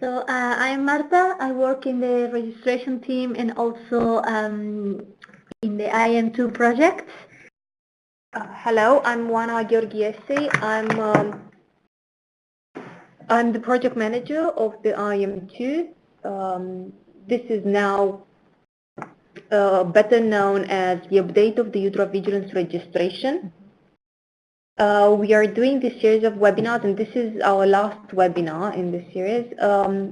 I'm Marta. I work in the registration team and also in the IAM2 project. Hello, I'm Juana Georgiesi. I'm the project manager of the IAM2. This is now better known as the update of the ultravigilance registration. We are doing this series of webinars, and this is our last webinar in this series,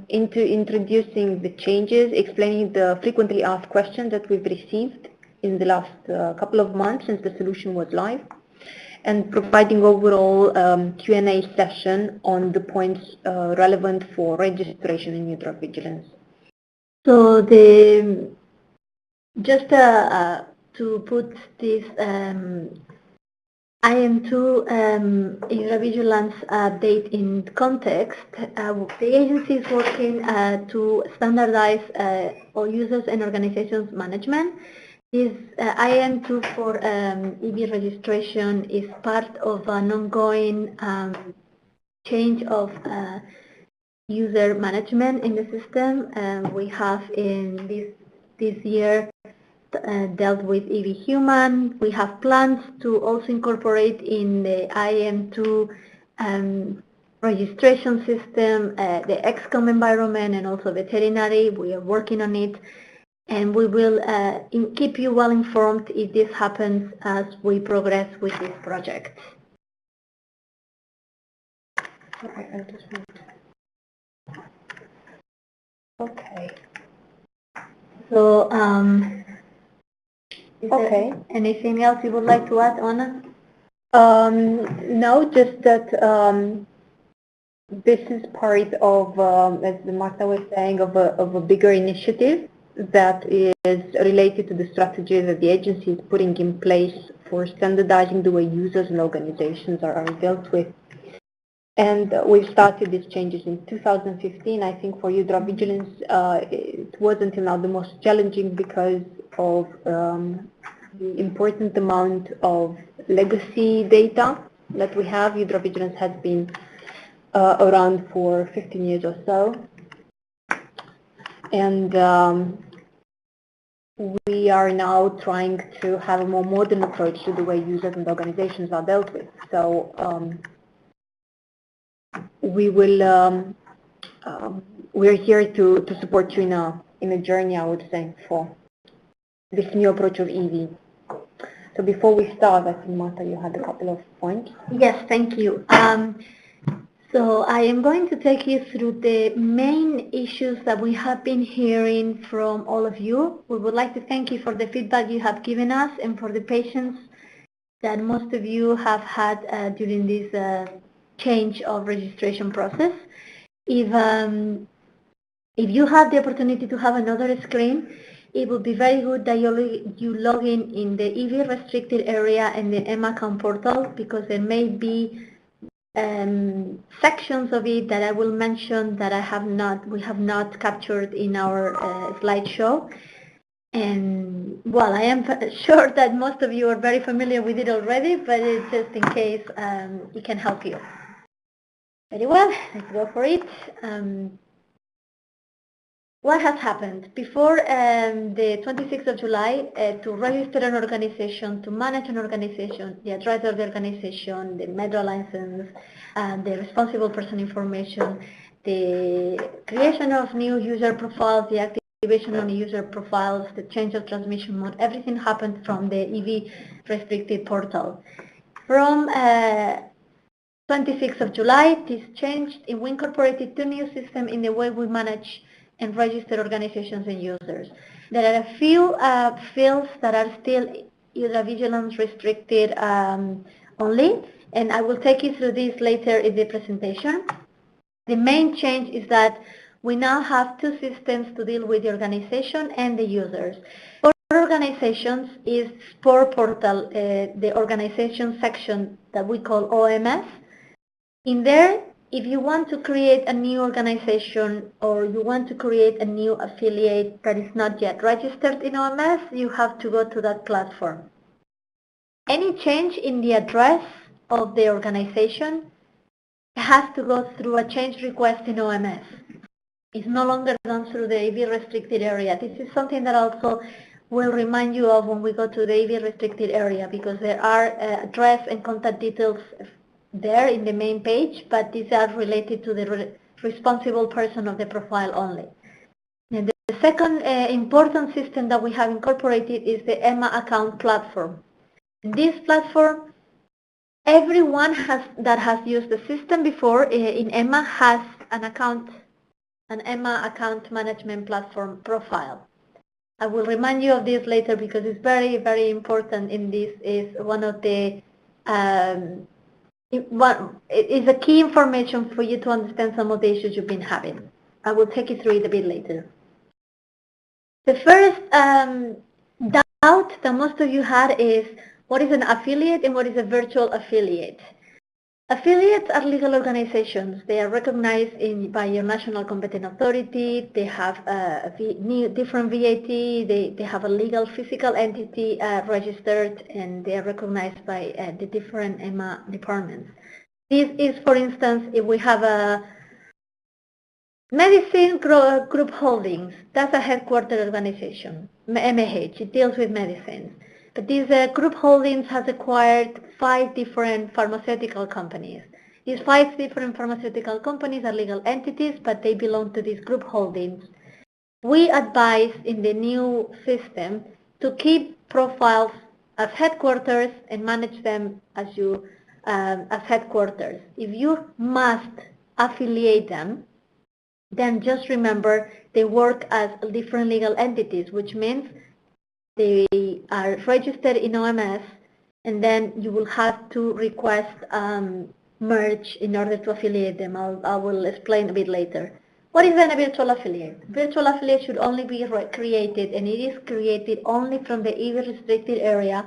into introducing the changes, explaining the frequently asked questions that we've received in the last couple of months since the solution was live, and providing overall Q&A session on the points relevant for registration in ultravigilance. So just to put this IAM2 ultravigilance update in context, the agency is working to standardize all users and organizations management. This IAM2 for EV registration is part of an ongoing change of user management in the system. We have in this year dealt with EV Human. We have plans to also incorporate in the IAM2 registration system the XCOM environment and also veterinary. We are working on it, and we will keep you well informed if this happens as we progress with this project. Okay. So, okay. Anything else you would like to add, Anna? No, just that this is part of, as Marta was saying, of a bigger initiative that is related to the strategy that the agency is putting in place for standardizing the way users and organizations are dealt with. And we started these changes in 2015. I think for ultravigilance, it was until now the most challenging because of the important amount of legacy data that we have. Ultravigilance has been around for 15 years or so. And we are now trying to have a more modern approach to the way users and organizations are dealt with. So we're here to support you in a journey, I would say, for this new approach of EV. So before we start, I think, Marta, you had a couple of points. Yes, thank you. So I am going to take you through the main issues that we have been hearing from all of you. We would like to thank you for the feedback you have given us and for the patience that most of you have had during this change of registration process. If you have the opportunity to have another screen, it would be very good that you log in the EV restricted area and the EMA account portal, because there may be sections of it that I will mention that we have not captured in our slideshow. And well, I am sure that most of you are very familiar with it already, but it's just in case it can help you. Very well, let's go for it. What has happened? Before the 26th of July, to register an organization, to manage an organization, the address of the organization, the MEDRA license, the responsible person information, the creation of new user profiles, the activation of user profiles, the change of transmission mode, everything happened from the EV restricted portal. From 26th of July, this changed, and we incorporated two new systems in the way we manage and register organizations and users. There are a few fields that are still ultravigilance restricted only, and I will take you through this later in the presentation. The main change is that we now have two systems to deal with the organization and the users. For organizations is SPOR portal, the organization section that we call OMS. In there, if you want to create a new organization or you want to create a new affiliate that is not yet registered in OMS, you have to go to that platform. Any change in the address of the organization has to go through a change request in OMS. It's no longer done through the AV restricted area. This is something that also will remind you of when we go to the AV restricted area, because there are address and contact details there in the main page, but these are related to the responsible person of the profile only. And the second important system that we have incorporated is the EMA account platform. In this platform, everyone that has used the system before in EMA has an EMA account management platform profile. I will remind you of this later because it's very, very important. In this is one of the it is a key information for you to understand some of the issues you've been having. I will take you through it a bit later. The first doubt that most of you had is what is an affiliate and what is a virtual affiliate. Affiliates are legal organizations. They are recognized by your national competent authority. They have different VAT. They have a legal physical entity registered, and they are recognized by the different EMA departments. This is, for instance, if we have a medicine group holdings, that's a headquarter organization, MH, it deals with medicines. But these group holdings has acquired 5 different pharmaceutical companies. These 5 different pharmaceutical companies are legal entities, but they belong to these group holdings. We advise in the new system to keep profiles as headquarters and manage them as headquarters. If you must affiliate them, then just remember they work as different legal entities, which means they are registered in OMS, and then you will have to request merge in order to affiliate them. I will explain a bit later. What is then a virtual affiliate? Virtual affiliate should only be created, and it is created only from the EV restricted area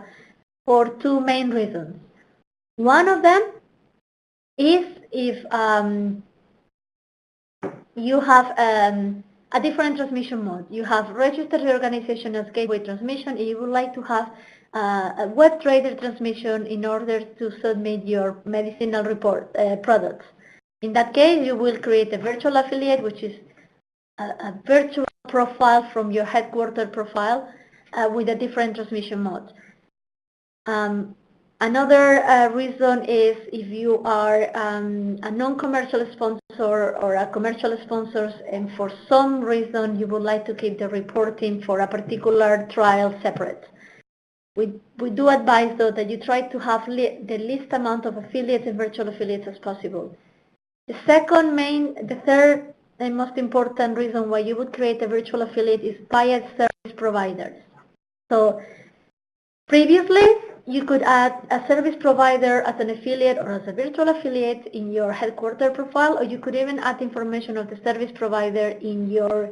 for 2 main reasons. One of them is if you have a different transmission mode. You have registered your organization as gateway transmission, and you would like to have a web trader transmission in order to submit your medicinal report products. In that case, you will create a virtual affiliate, which is a virtual profile from your headquarter profile with a different transmission mode. Another reason is if you are a non-commercial sponsor or a commercial sponsor, and for some reason you would like to keep the reporting for a particular trial separate. We do advise, though, that you try to have the least amount of affiliates and virtual affiliates as possible. The third and most important reason why you would create a virtual affiliate is via service providers. So previously, you could add a service provider as an affiliate or as a virtual affiliate in your headquarter profile, or you could even add information of the service provider in your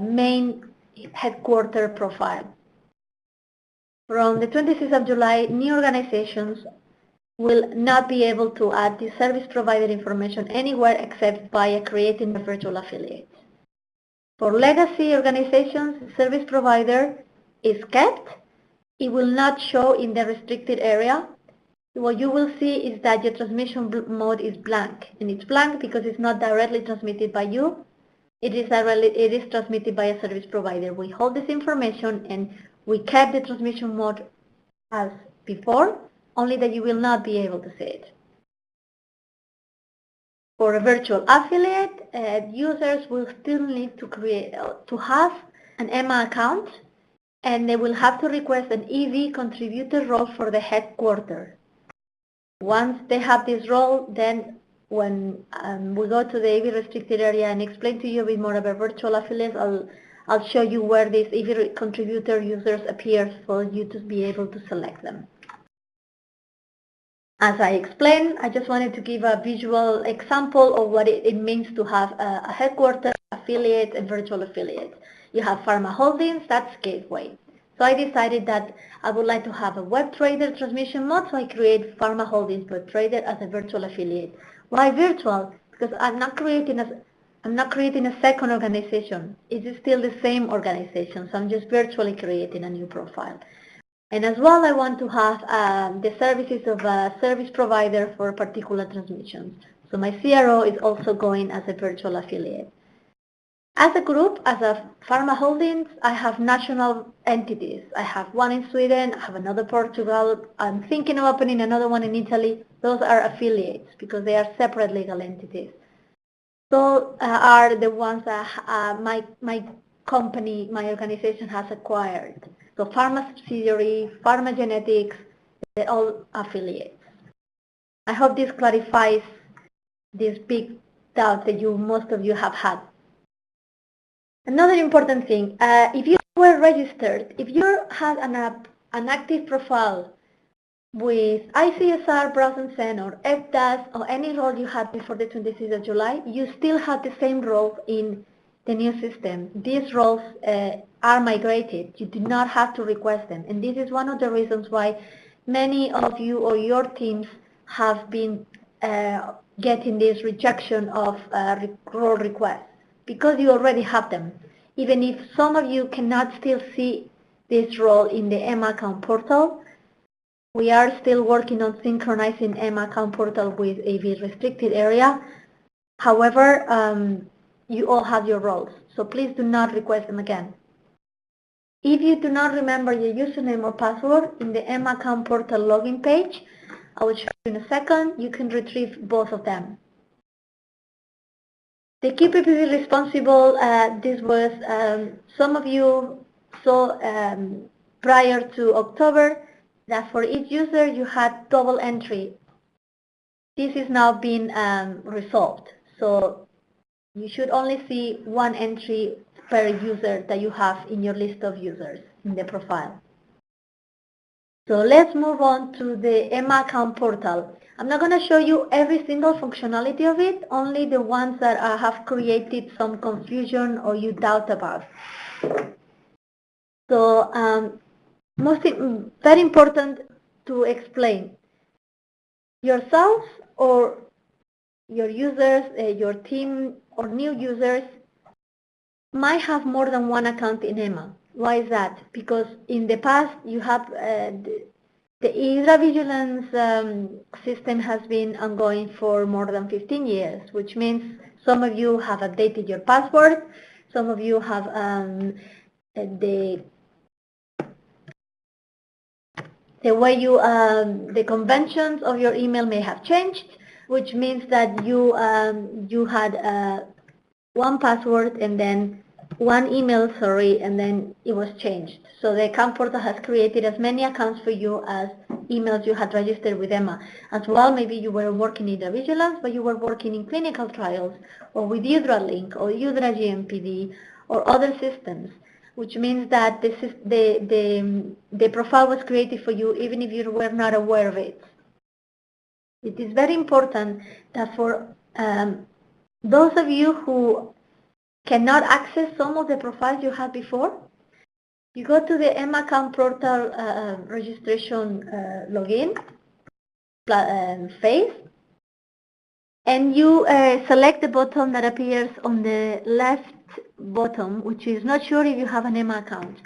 main headquarter profile. From the 26th of July, new organizations will not be able to add the service provider information anywhere except via creating a virtual affiliate. For legacy organizations, service provider is kept. It will not show in the restricted area. What you will see is that your transmission mode is blank, and it's blank because it's not directly transmitted by you. It is transmitted by a service provider. We hold this information, and we kept the transmission mode as before, only that you will not be able to see it. For a virtual affiliate, users will still need to have an EMA account, and they will have to request an EV contributor role for the headquarters. Once they have this role, then when we go to the EV restricted area and explain to you a bit more about virtual affiliates, I'll show you where these EV contributor users appear for you to be able to select them. As I explained, I just wanted to give a visual example of what it means to have a headquarter, affiliate, and virtual affiliate. You have pharma holdings, that's gateway. So I decided that I would like to have a web trader transmission mode, so I create pharma holdings web trader as a virtual affiliate. Why virtual? Because I'm not creating a second organization. It is still the same organization, so I'm just virtually creating a new profile. And as well, I want to have the services of a service provider for particular transmissions. So my CRO is also going as a virtual affiliate. As a group, as a pharma holdings, I have national entities. I have one in Sweden, I have another Portugal, I'm thinking of opening another one in Italy. Those are affiliates because they are separate legal entities. Those are the ones that my company, my organization has acquired. So pharma subsidiary, pharma genetics, they're all affiliates. I hope this clarifies this big doubt that most of you have had. Another important thing, if you were registered, if you had an active profile with ICSR, Browse and Send, or FDAS, or any role you had before the 26th of July, you still had the same role in the new system. These roles are migrated. You do not have to request them. And this is one of the reasons why many of you or your teams have been getting this rejection of role requests, because you already have them. Even if some of you cannot still see this role in the EMA account portal, we are still working on synchronizing EMA account portal with AV restricted area. However, you all have your roles, so please do not request them again. If you do not remember your username or password in the EMA account portal login page, I will show you in a second, you can retrieve both of them. The key PPP responsible, this was, some of you saw prior to October that for each user you had double entry. This is now being resolved. So you should only see one entry per user that you have in your list of users in the profile. So let's move on to the EMA account portal. I'm not going to show you every single functionality of it, only the ones that have created some confusion or you doubt about. So very important to explain. Yourself or your users, your team or new users might have more than one account in EMA. Why is that? Because in the past you have the ISRA vigilance system has been ongoing for more than 15 years, which means some of you have updated your password, some of you have the way you, the conventions of your email may have changed, which means that you had one password and then one email, and then it was changed. So the account portal has created as many accounts for you as emails you had registered with EMA. As well, maybe you were working in the vigilance, but you were working in clinical trials, or with UDRA Link, or UDRA GMPD, or other systems, which means that the profile was created for you even if you were not aware of it. It is very important that for those of you who cannot access some of the profiles you had before, you go to the EMA account portal registration login phase, and you select the button that appears on the left bottom, which is not sure if you have an EMA account.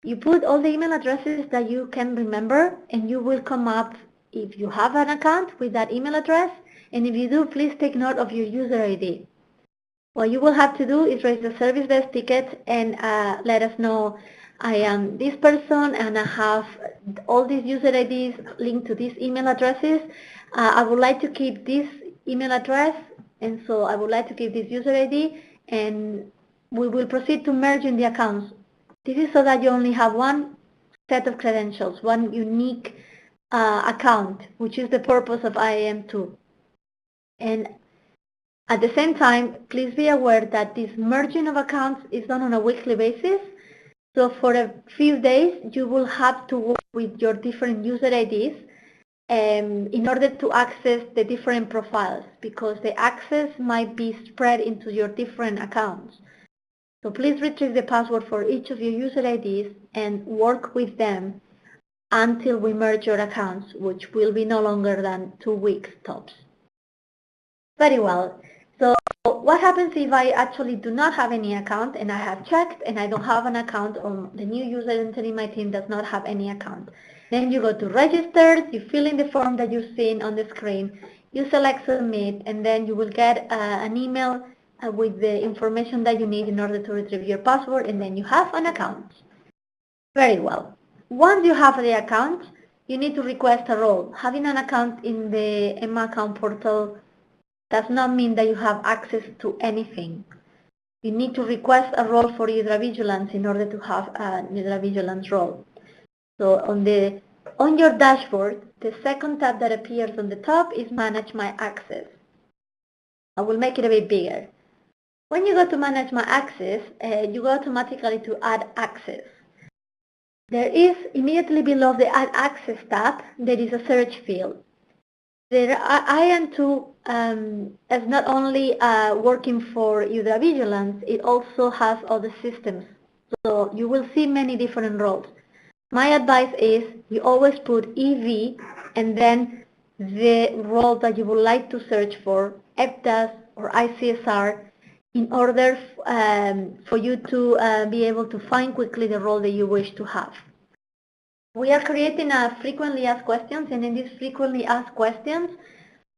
You put all the email addresses that you can remember, and you will come up if you have an account with that email address, and if you do, please take note of your user ID. What you will have to do is raise the service desk ticket and let us know, I am this person and I have all these user IDs linked to these email addresses. I would like to keep this email address, and so I would like to keep this user ID, and we will proceed to merging the accounts. This is so that you only have one set of credentials, one unique account, which is the purpose of IAM2. And at the same time, please be aware that this merging of accounts is done on a weekly basis. So for a few days, you will have to work with your different user IDs in order to access the different profiles, because the access might be spread into your different accounts. So please retrieve the password for each of your user IDs and work with them until we merge your accounts, which will be no longer than 2 weeks tops. Very well. So what happens if I actually do not have any account and I have checked and I don't have an account, or the new user entity in my team does not have any account? Then you go to register, you fill in the form that you've seen on the screen, you select submit, and then you will get an email with the information that you need in order to retrieve your password, and then you have an account. Very well. Once you have the account, you need to request a role. Having an account in the EMA account portal does not mean that you have access to anything. You need to request a role for hydravigilance in order to have a hydravigilance role. So on your dashboard, the second tab that appears on the top is Manage My Access. I will make it a bit bigger. When you go to Manage My Access, you go automatically to Add Access. There is immediately below the Add Access tab, there is a search field. The IAM2 is not only working for hydravigilance, it also has other systems. So you will see many different roles. My advice is you always put EV and then the role that you would like to search for, FDAS or ICSR, in order for you to be able to find quickly the role that you wish to have. We are creating a frequently asked questions, and in these frequently asked questions,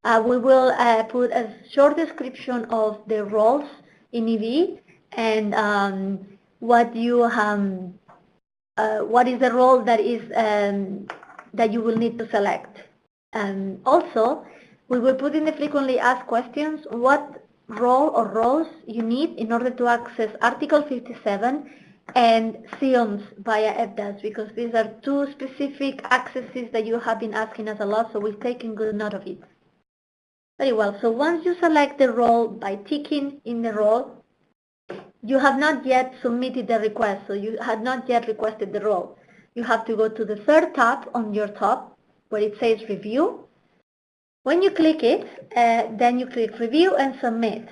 we will put a short description of the roles in EV and what is the role that is that you will need to select. Also, we will put in the frequently asked questions what role or roles you need in order to access Article 57 and SIOMs via FDAS, because these are two specific accesses that you have been asking us a lot, so we've taken good note of it. Very well, so once you select the role by ticking in the role, you have not yet submitted the request, so you have not yet requested the role. You have to go to the third tab on your top where it says Review. When you click it, then you click Review and Submit.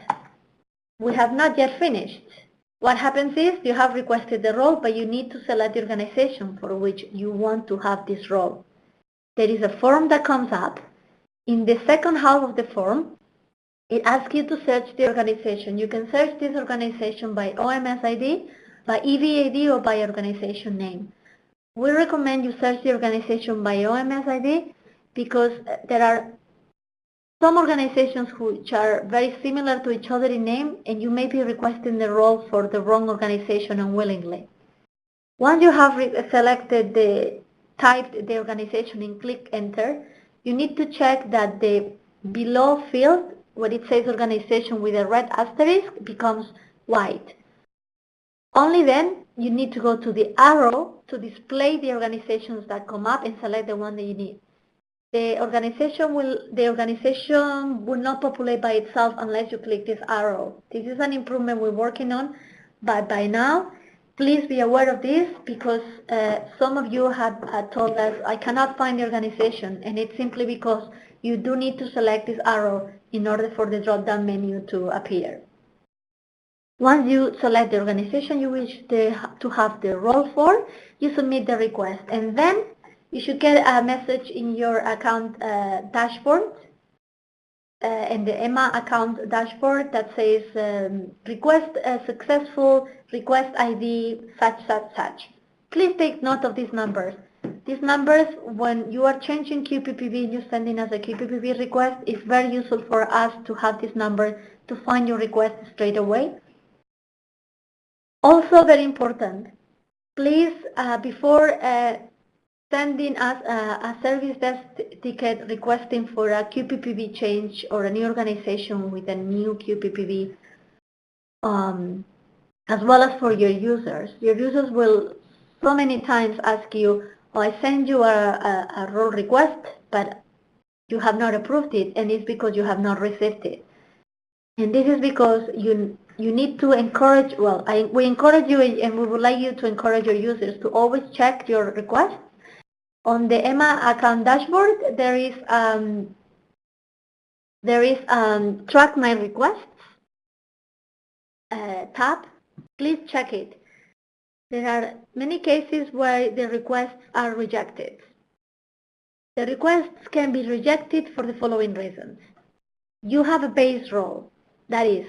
We have not yet finished. What happens is you have requested the role, but you need to select the organization for which you want to have this role. There is a form that comes up. In the second half of the form, it asks you to search the organization. You can search this organization by OMS ID, by EVAD, or by organization name. We recommend you search the organization by OMS ID because there are some organizations which are very similar to each other in name, and you may be requesting the role for the wrong organization unwillingly. Once you have typed the organization and click Enter, you need to check that the below field, where it says organization with a red asterisk, becomes white. Only then you need to go to the arrow to display the organizations that come up and select the one that you need. The organization will not populate by itself unless you click this arrow. This is an improvement we're working on, but by now, please be aware of this because some of you have told us, I cannot find the organization, and it's simply because you do need to select this arrow in order for the drop-down menu to appear. Once you select the organization you wish to have the role for, you submit the request, and then you should get a message in your account dashboard, in the EMA account dashboard that says request successful, request ID, such. Please take note of these numbers. These numbers, when you are changing QPPV and you're sending us a QPPV request, is very useful for us to have this number to find your request straight away. Also very important, please, before sending us a service desk ticket requesting for a QPPV change or a new organization with a new QPPV, as well as for your users. Your users will so many times ask you, oh, I send you a role request, but you have not approved it, and it's because you have not received it. And this is because you need to encourage, we encourage you, and we would like you to encourage your users to always check your request. On the EMA account dashboard, there is Track My Requests tab. Please check it. There are many cases where the requests are rejected. The requests can be rejected for the following reasons. You have a base role. That is,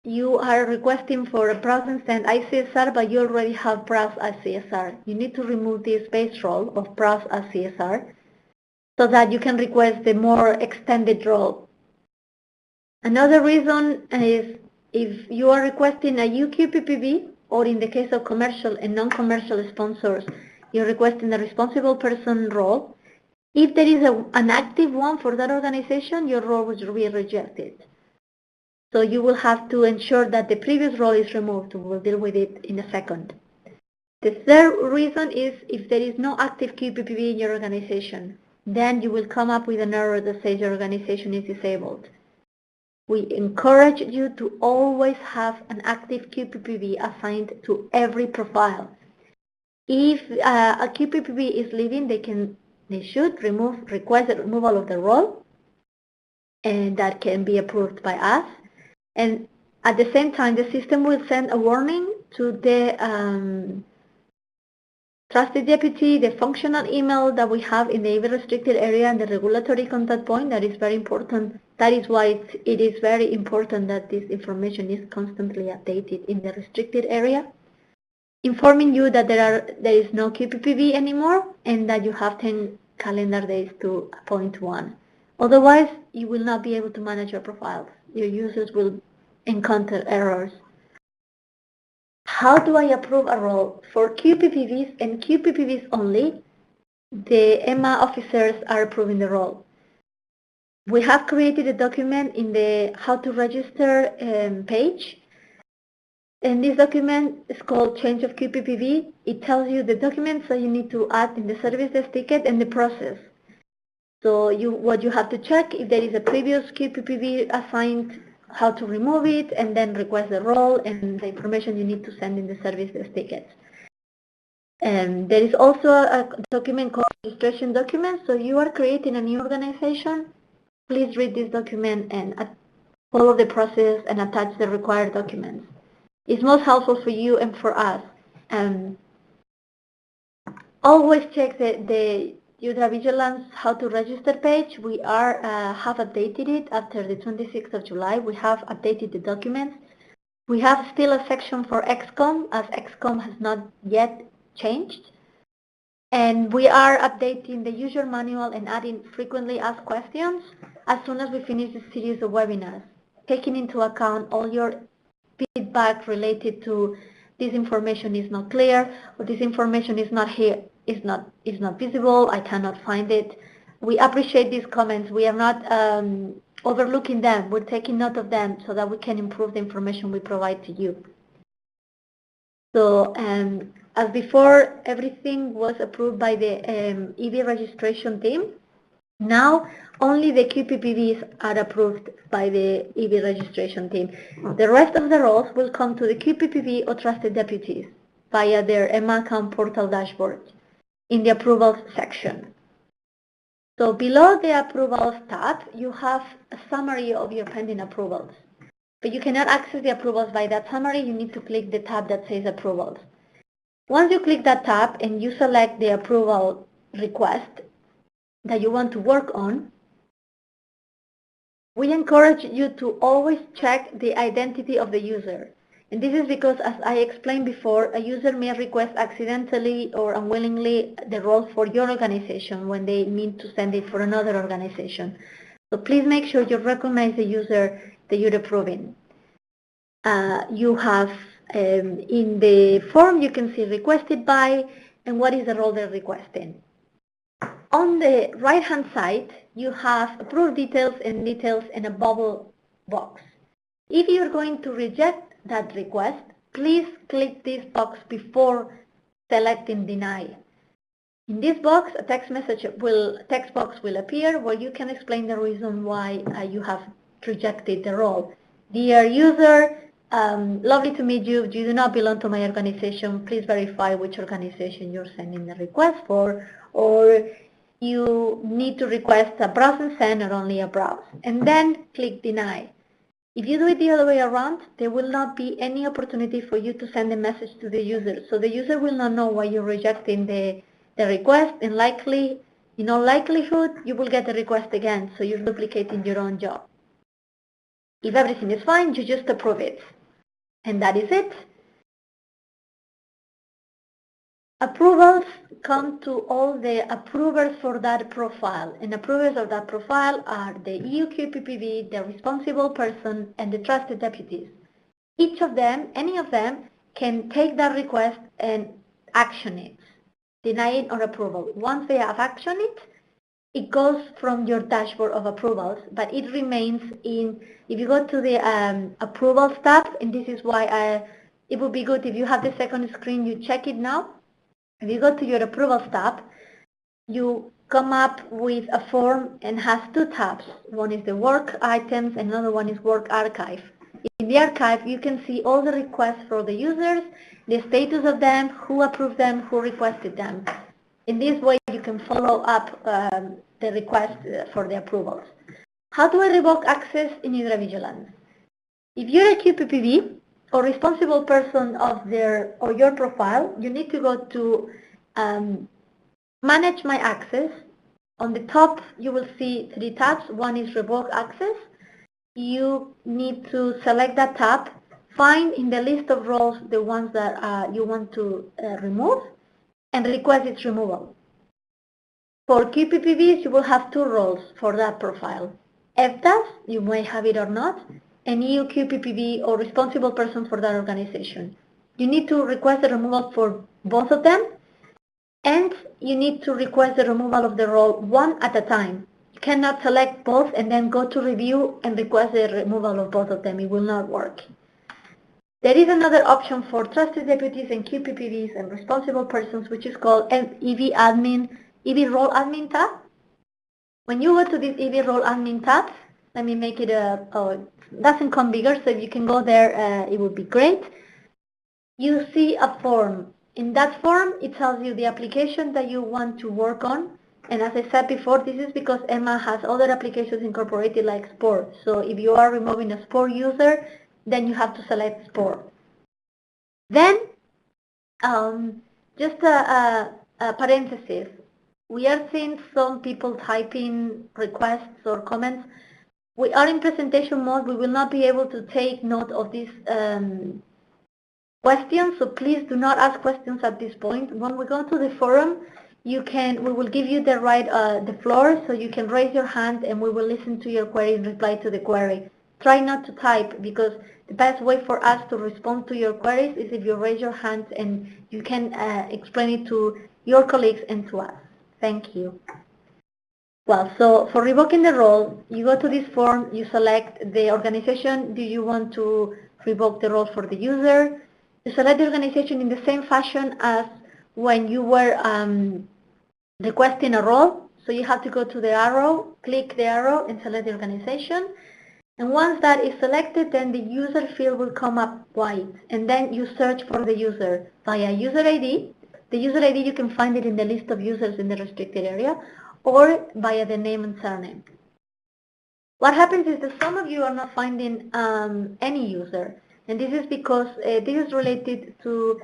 you are requesting for a browse and send ICSR, but you already have browse ICSR. You need to remove this base role of browse ICSR so that you can request the more extended role. Another reason is if you are requesting a UQPPV, or in the case of commercial and non-commercial sponsors, you're requesting a responsible person role, if there is an active one for that organization, your role will be rejected. So you will have to ensure that the previous role is removed. We'll deal with it in a second. The third reason is if there is no active QPPV in your organization, then you will come up with an error that says your organization is disabled. We encourage you to always have an active QPPV assigned to every profile. If a QPPV is leaving, they should request the removal of the role, and that can be approved by us. And at the same time, the system will send a warning to the trusted deputy, the functional email that we have in the EV restricted area and the regulatory contact point. That is very important. That is why it is very important that this information is constantly updated in the restricted area, informing you that there is no QPPV anymore and that you have 10 calendar days to appoint one. Otherwise, you will not be able to manage your profiles. Your users will encounter errors. How do I approve a role? For QPPVs and QPPVs only, the EMA officers are approving the role. We have created a document in the how to register page. And this document is called Change of QPPV. It tells you the documents that you need to add in the service desk ticket and the process. So what you have to check, if there is a previous QPPV assigned, how to remove it, and then request the role and the information you need to send in the service desk tickets. And there is also a document called registration document. So you are creating a new organization. Please read this document and follow the process and attach the required documents. It's most helpful for you and for us. Always check the Vigilance how to register page. We have updated it after the 26th of July. We have updated the documents. We have still a section for XCOM, as XCOM has not yet changed. And we are updating the user manual and adding frequently asked questions as soon as we finish the series of webinars, taking into account all your feedback related to this information is not clear, or this information is not here, is not visible, I cannot find it. We appreciate these comments. We are not overlooking them. We're taking note of them so that we can improve the information we provide to you. So as before, everything was approved by the EV registration team. Now, only the QPPVs are approved by the EV registration team. The rest of the roles will come to the QPPV or trusted deputies via their EMACAM portal dashboard in the approvals section. So below the approvals tab, you have a summary of your pending approvals. But you cannot access the approvals by that summary. You need to click the tab that says approvals. Once you click that tab and you select the approval request that you want to work on, we encourage you to always check the identity of the user. And this is because, as I explained before, a user may request accidentally or unwillingly the role for your organization when they mean to send it for another organization. So please make sure you recognize the user that you're approving. You have in the form, you can see requested by and what is the role they're requesting. On the right-hand side, you have approved details and a bubble box. If you're going to reject that request, please click this box before selecting deny. In this box, a text box will appear where you can explain the reason why you have rejected the role. Dear user, lovely to meet you. You do not belong to my organization. Please verify which organization you're sending the request for, or you need to request a browse and send or only a browse, and then click deny. If you do it the other way around, there will not be any opportunity for you to send a message to the user. So the user will not know why you're rejecting the request, and in all likelihood, you will get the request again, so you're duplicating your own job. If everything is fine, you just approve it. And that is it. Approvals come to all the approvers for that profile, and approvers of that profile are the EU QPPV, the responsible person, and the trusted deputies. each of them, any of them, can take that request and action it, deny it or approval. Once they have actioned it, it goes from your dashboard of approvals, but it remains in, if you go to the approvals tab, and this is why it would be good if you have the second screen, you check it now. If you go to your approvals tab, you come up with a form and has two tabs. One is the work items, and another one is work archive. In the archive, you can see all the requests for the users, the status of them, who approved them, who requested them. In this way, you can follow up the request for the approvals. How do I revoke access in HydraVigilance? If you're a QPPV or responsible person of your profile, you need to go to Manage My Access. On the top, you will see three tabs. One is Revoke Access. You need to select that tab, find in the list of roles the ones that you want to remove, and request its removal. For QPPVs, you will have two roles for that profile. FDAS, you may have it or not, and EU QPPV or responsible person for that organization. You need to request the removal for both of them, and you need to request the removal of the role one at a time. You cannot select both and then go to review and request the removal of both of them. It will not work. There is another option for trusted deputies and QPPVs and responsible persons, which is called EV Role Admin tab. When you go to this EV Role Admin tab, let me make it it doesn't come bigger, so if you can go there, it would be great. You see a form. In that form, it tells you the application that you want to work on. And as I said before, this is because Emma has other applications incorporated like Sport. So if you are removing a Sport user, then you have to select Sport. Then, just a parenthesis. We are seeing some people typing requests or comments. We are in presentation mode. We will not be able to take note of these questions, so please do not ask questions at this point. When we go to the forum, we will give you the floor, so you can raise your hand and we will listen to your query and reply to the query. Try not to type, because the best way for us to respond to your queries is if you raise your hand and you can explain it to your colleagues and to us. Thank you. Well, so for revoking the role, you go to this form, you select the organization. Do you want to revoke the role for the user? You select the organization in the same fashion as when you were requesting a role. So you have to go to the arrow, click the arrow and select the organization. And once that is selected, then the user field will come up white. And then you search for the user via user ID. The user ID, you can find it in the list of users in the restricted area, or via the name and surname. What happens is that some of you are not finding any user. And this is because this is related to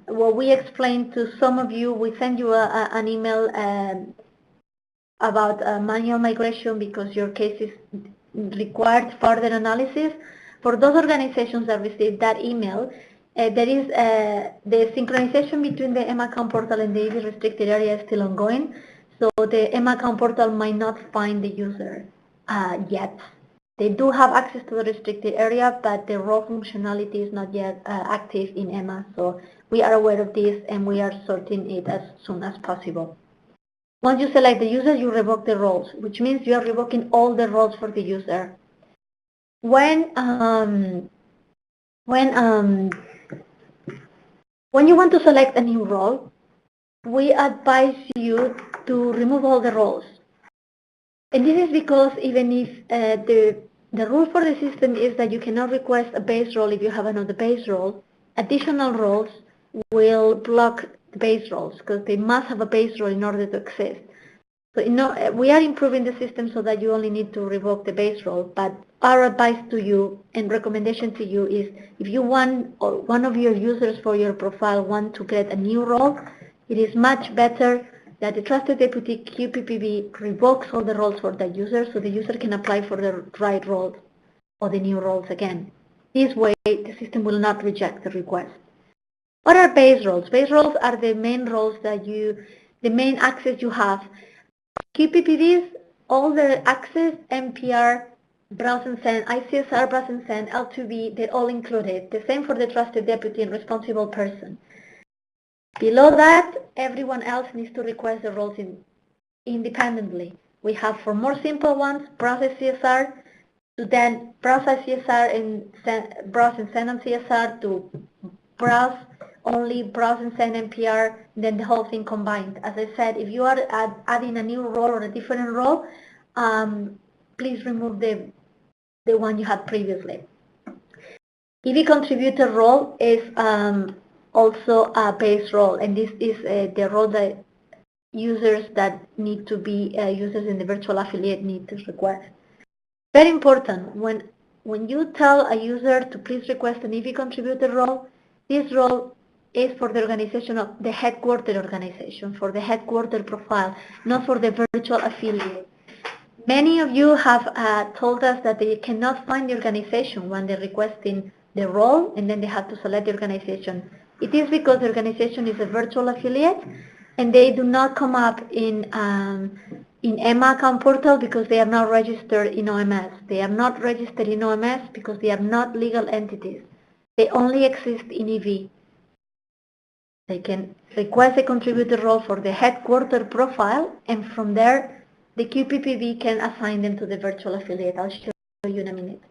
what we explained to some of you. We send you an email about manual migration because your cases required further analysis. For those organizations that received that email, there is the synchronization between the EMA account portal and the EV restricted area is still ongoing. So the EMA account portal might not find the user yet. They do have access to the restricted area, but the role functionality is not yet active in EMA. So we are aware of this and we are sorting it as soon as possible. Once you select the user, you revoke the roles, which means you are revoking all the roles for the user. When you want to select a new role, we advise you to remove all the roles. And this is because even if the rule for the system is that you cannot request a base role if you have another base role, additional roles will block the base roles because they must have a base role in order to exist. So we are improving the system so that you only need to revoke the base role, but our advice to you and recommendation to you is if you want, or one of your users for your profile want to get a new role, it is much better that the Trusted Deputy QPPV revokes all the roles for that user so the user can apply for the right role or the new roles again. This way, the system will not reject the request. What are base roles? Base roles are the main roles that the main access you have. QPPVs, all the access, MPR, browse and send, ICSR, browse and send, L2B, they're all included. The same for the trusted deputy and responsible person. Below that, everyone else needs to request the roles independently. We have for more simple ones, browse CSR, to then browse CSR and browse and send on CSR, to browse only browse and send NPR, then the whole thing combined. As I said, if you are adding a new role or a different role, please remove the one you had previously. EV contributor role is also a base role, and this is the role that users that need to be users in the virtual affiliate need to request. Very important, when you tell a user to please request an EV contributor role, this role is for the organization of the headquarter organization, for the headquarter profile, not for the virtual affiliate. Many of you have told us that they cannot find the organization when they're requesting the role, and then they have to select the organization. It is because the organization is a virtual affiliate, and they do not come up in EMA account portal because they are not registered in OMS. They are not registered in OMS because they are not legal entities. They only exist in EV. They can request a contributor role for the headquarter profile, and from there, the QPPB can assign them to the virtual affiliate. I'll show you in a minute.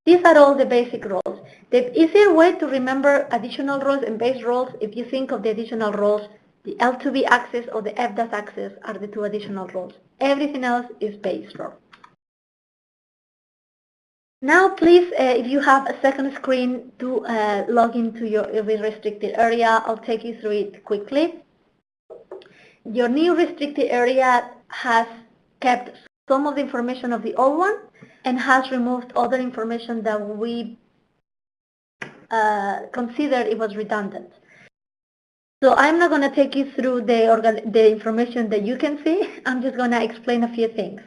These are all the basic roles. The easier way to remember additional roles and base roles, if you think of the additional roles, the L2B access or the FDAS access are the two additional roles. Everything else is base role. Now, please, if you have a second screen, do log into your restricted area. I'll take you through it quickly. Your new restricted area has kept some of the information of the old one and has removed other information that we considered it was redundant. So I'm not going to take you through the information that you can see. I'm just going to explain a few things.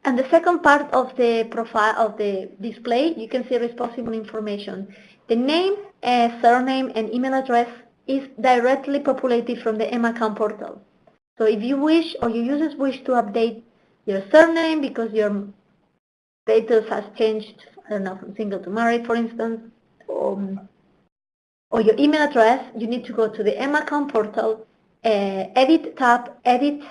And the second part of the profile of the display, you can see responsible information. The name, surname, and email address is directly populated from the EMA account portal. So if you wish or your users wish to update your surname because your status has changed, I don't know, from single to married, for instance, or your email address, you need to go to the EMA account portal, edit tab, edit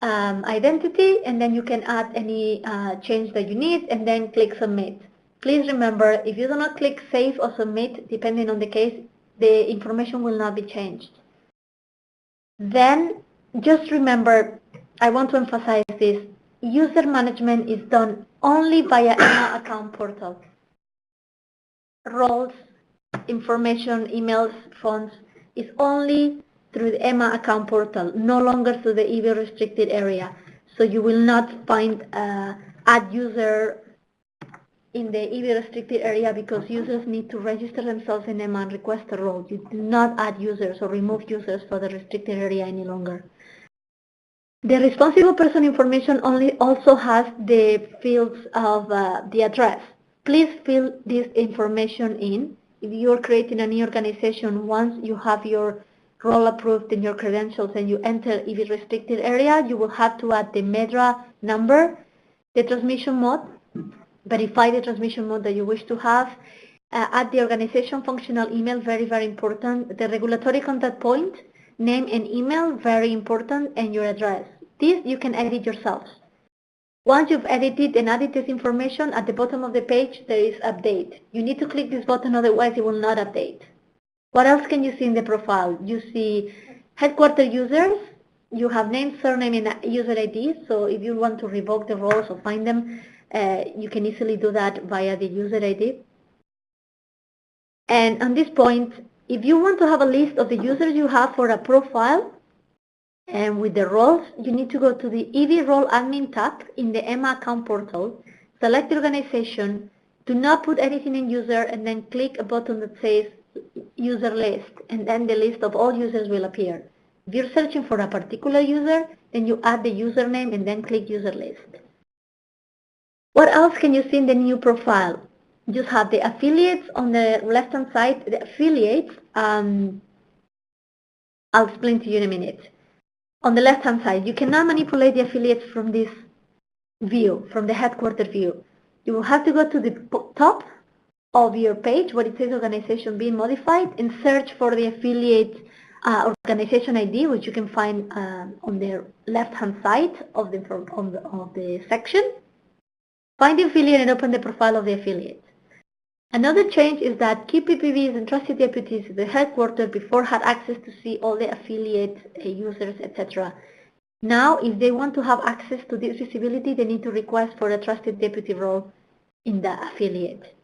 identity, and then you can add any change that you need, and then click submit. Please remember, if you do not click save or submit, depending on the case, the information will not be changed. Then just remember, I want to emphasize this, user management is done only via EMA account portal. Roles, information, emails, phones is only through the EMA account portal, no longer through the EV restricted area. So you will not find add user in the EV restricted area because users need to register themselves in EMA and request a role. You do not add users or remove users for the restricted area any longer. The responsible person information also has the fields of the address. Please fill this information in. If you're creating a new organization, once you have your role approved in your credentials and you enter EV restricted area, you will have to add the MEDRA number, the transmission mode, verify the transmission mode that you wish to have, add the organization functional email, very, very important, the regulatory contact point, name and email, very important, and your address. This you can edit yourselves. Once you've edited and added this information, at the bottom of the page there is update. You need to click this button, otherwise it will not update. What else can you see in the profile? You see headquarter users, you have name, surname, and user ID. So if you want to revoke the roles or find them, you can easily do that via the user ID. And on this point, if you want to have a list of the users you have for a profile, and with the roles, you need to go to the EV Role Admin tab in the EMA account portal, select the organization, do not put anything in user, and then click a button that says user list, and then the list of all users will appear. If you're searching for a particular user, then you add the username and then click user list. What else can you see in the new profile? You just have the affiliates on the left-hand side. The affiliates, I'll explain to you in a minute. On the left-hand side, you cannot manipulate the affiliates from this view, from the headquarter view. You will have to go to the top of your page where it says organization being modified and search for the affiliate organization ID, which you can find on the left-hand side of the section. Find the affiliate and open the profile of the affiliate. Another change is that key PPVs and trusted deputies at the headquarters before had access to see all the affiliate users, etc. Now, if they want to have access to this visibility, they need to request for a trusted deputy role in the affiliate.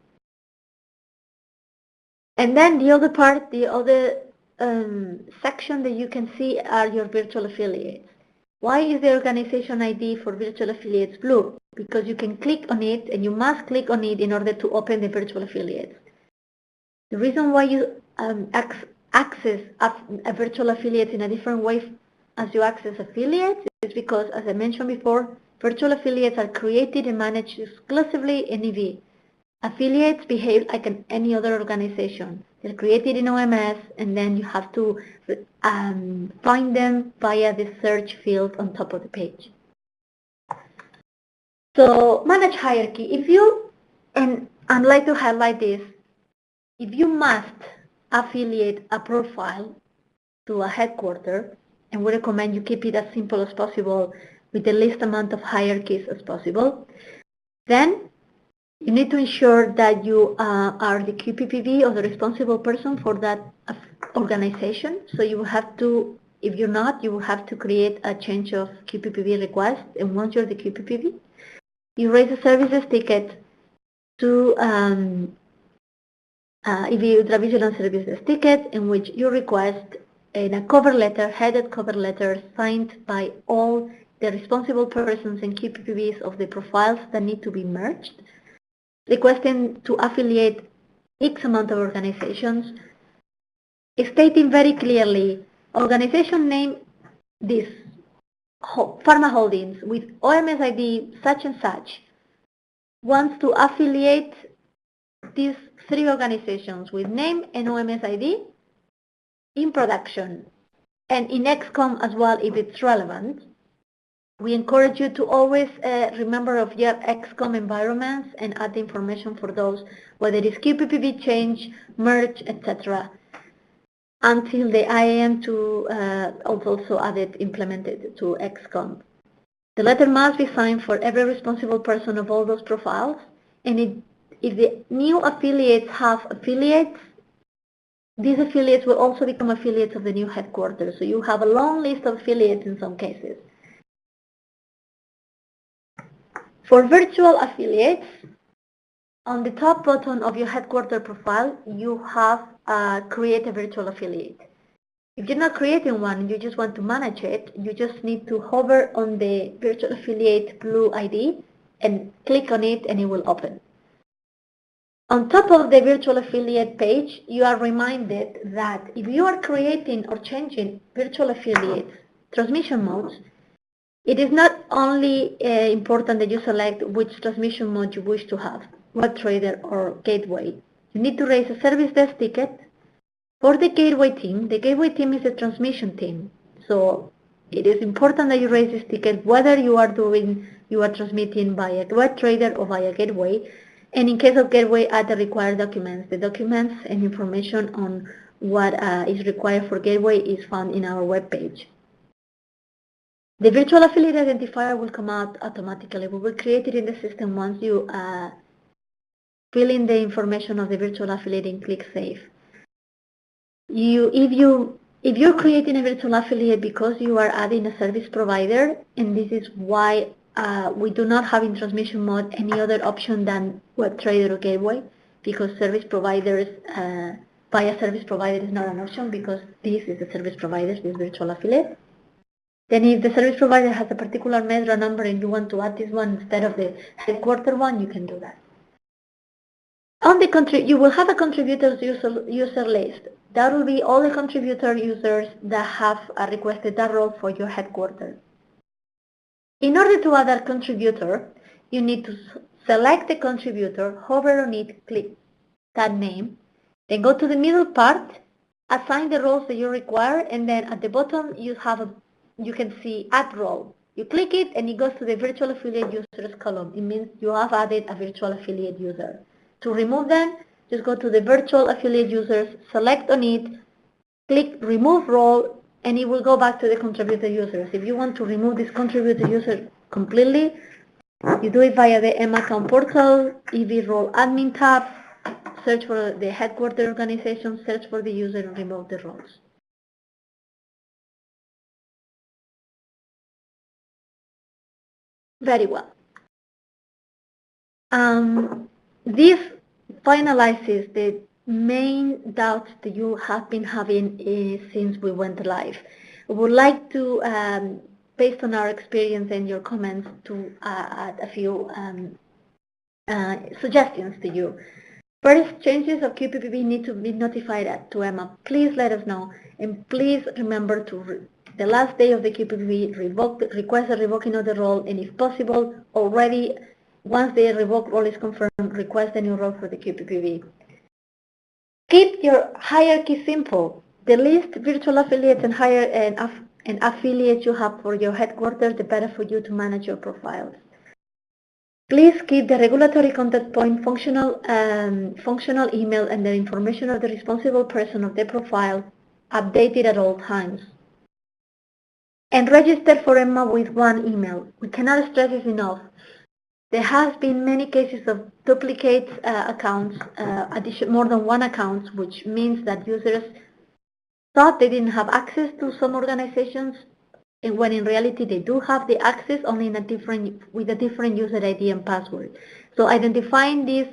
And then the other part, the other section that you can see are your virtual affiliates. Why is the organization ID for virtual affiliates blue? Because you can click on it, and you must click on it in order to open the virtual affiliates. The reason why you access a virtual affiliate in a different way as you access affiliates is because, as I mentioned before, virtual affiliates are created and managed exclusively in EV. Affiliates behave like any other organization. They're created in OMS, and then you have to find them via the search field on top of the page. So, manage hierarchy. If you, and I'd like to highlight this, if you must affiliate a profile to a headquarter, and we recommend you keep it as simple as possible with the least amount of hierarchies as possible, then you need to ensure that you are the QPPV or the responsible person for that organization. So you will have to, if you're not, you will have to create a change of QPPV request. And once you're the QPPV, you raise a services ticket to EV Ultravigilance Services ticket, in which you request in a cover letter, headed cover letter, signed by all the responsible persons and QPPVs of the profiles that need to be merged, requesting to affiliate X amount of organizations, stating very clearly, organization name this, Pharma Holdings with OMS ID such and such, wants to affiliate these 3 organizations with name and OMS ID in production and in XCOM as well if it's relevant. We encourage you to always remember of your XCOM environments and add the information for those, whether it is QPPV change, merge, etc. until the IAM2 also added implemented to XCOM. The letter must be signed for every responsible person of all those profiles, and if the new affiliates have affiliates, these affiliates will also become affiliates of the new headquarters. So you have a long list of affiliates in some cases. For virtual affiliates, on the top button of your headquarter profile, you have create a virtual affiliate. If you're not creating one and you just want to manage it, you just need to hover on the virtual affiliate blue ID and click on it and it will open. On top of the virtual affiliate page, you are reminded that if you are creating or changing virtual affiliates transmission modes, it is not only important that you select which transmission mode you wish to have, web trader or gateway. You need to raise a service desk ticket for the gateway team. The gateway team is the transmission team. So it is important that you raise this ticket whether you are transmitting via web trader or via gateway. And in case of gateway, add the required documents. The documents and information on what is required for gateway is found in our web page. The virtual affiliate identifier will come out automatically. We will create it in the system once you fill in the information of the virtual affiliate and click Save. If you're creating a virtual affiliate because you are adding a service provider, and this is why we do not have in transmission mode any other option than web trader or gateway, because service providers via service provider is not an option, because this is the service provider, this virtual affiliate. Then if the service provider has a particular MEDRA number and you want to add this one instead of the headquarter one, you can do that. On the you will have a contributors user list. That will be all the contributor users that have requested that role for your headquarters. In order to add a contributor, you need to select the contributor, hover on it, click that name, then go to the middle part, assign the roles that you require, and then at the bottom you can see add role. You click it and it goes to the virtual affiliate users column. It means you have added a virtual affiliate user. To remove them, just go to the virtual affiliate users, select on it, click remove role, and it will go back to the contributor users. If you want to remove this contributor user completely, you do it via the M account portal, EV role admin tab, search for the headquarter organization, search for the user and remove the roles. Very well. This finalizes the main doubts that you have been having since we went live. I would like to, based on our experience and your comments, to add a few suggestions to you. First, changes of QPPB need to be notified to EMA. Please let us know, and please remember to the last day of the QPPB request a revoking of the role, and if possible, already once the revoked role is confirmed, request a new role for the QPPB. Keep your hierarchy simple. The least virtual affiliates and affiliates you have for your headquarters, the better for you to manage your profiles. Please keep the regulatory contact point functional email and the information of the responsible person of the profile updated at all times. And register for EMMA with one email. We cannot stress this enough. There has been many cases of duplicate accounts, more than one account, which means that users thought they didn't have access to some organizations, and when in reality they do have the access, only with a different user ID and password. So identifying these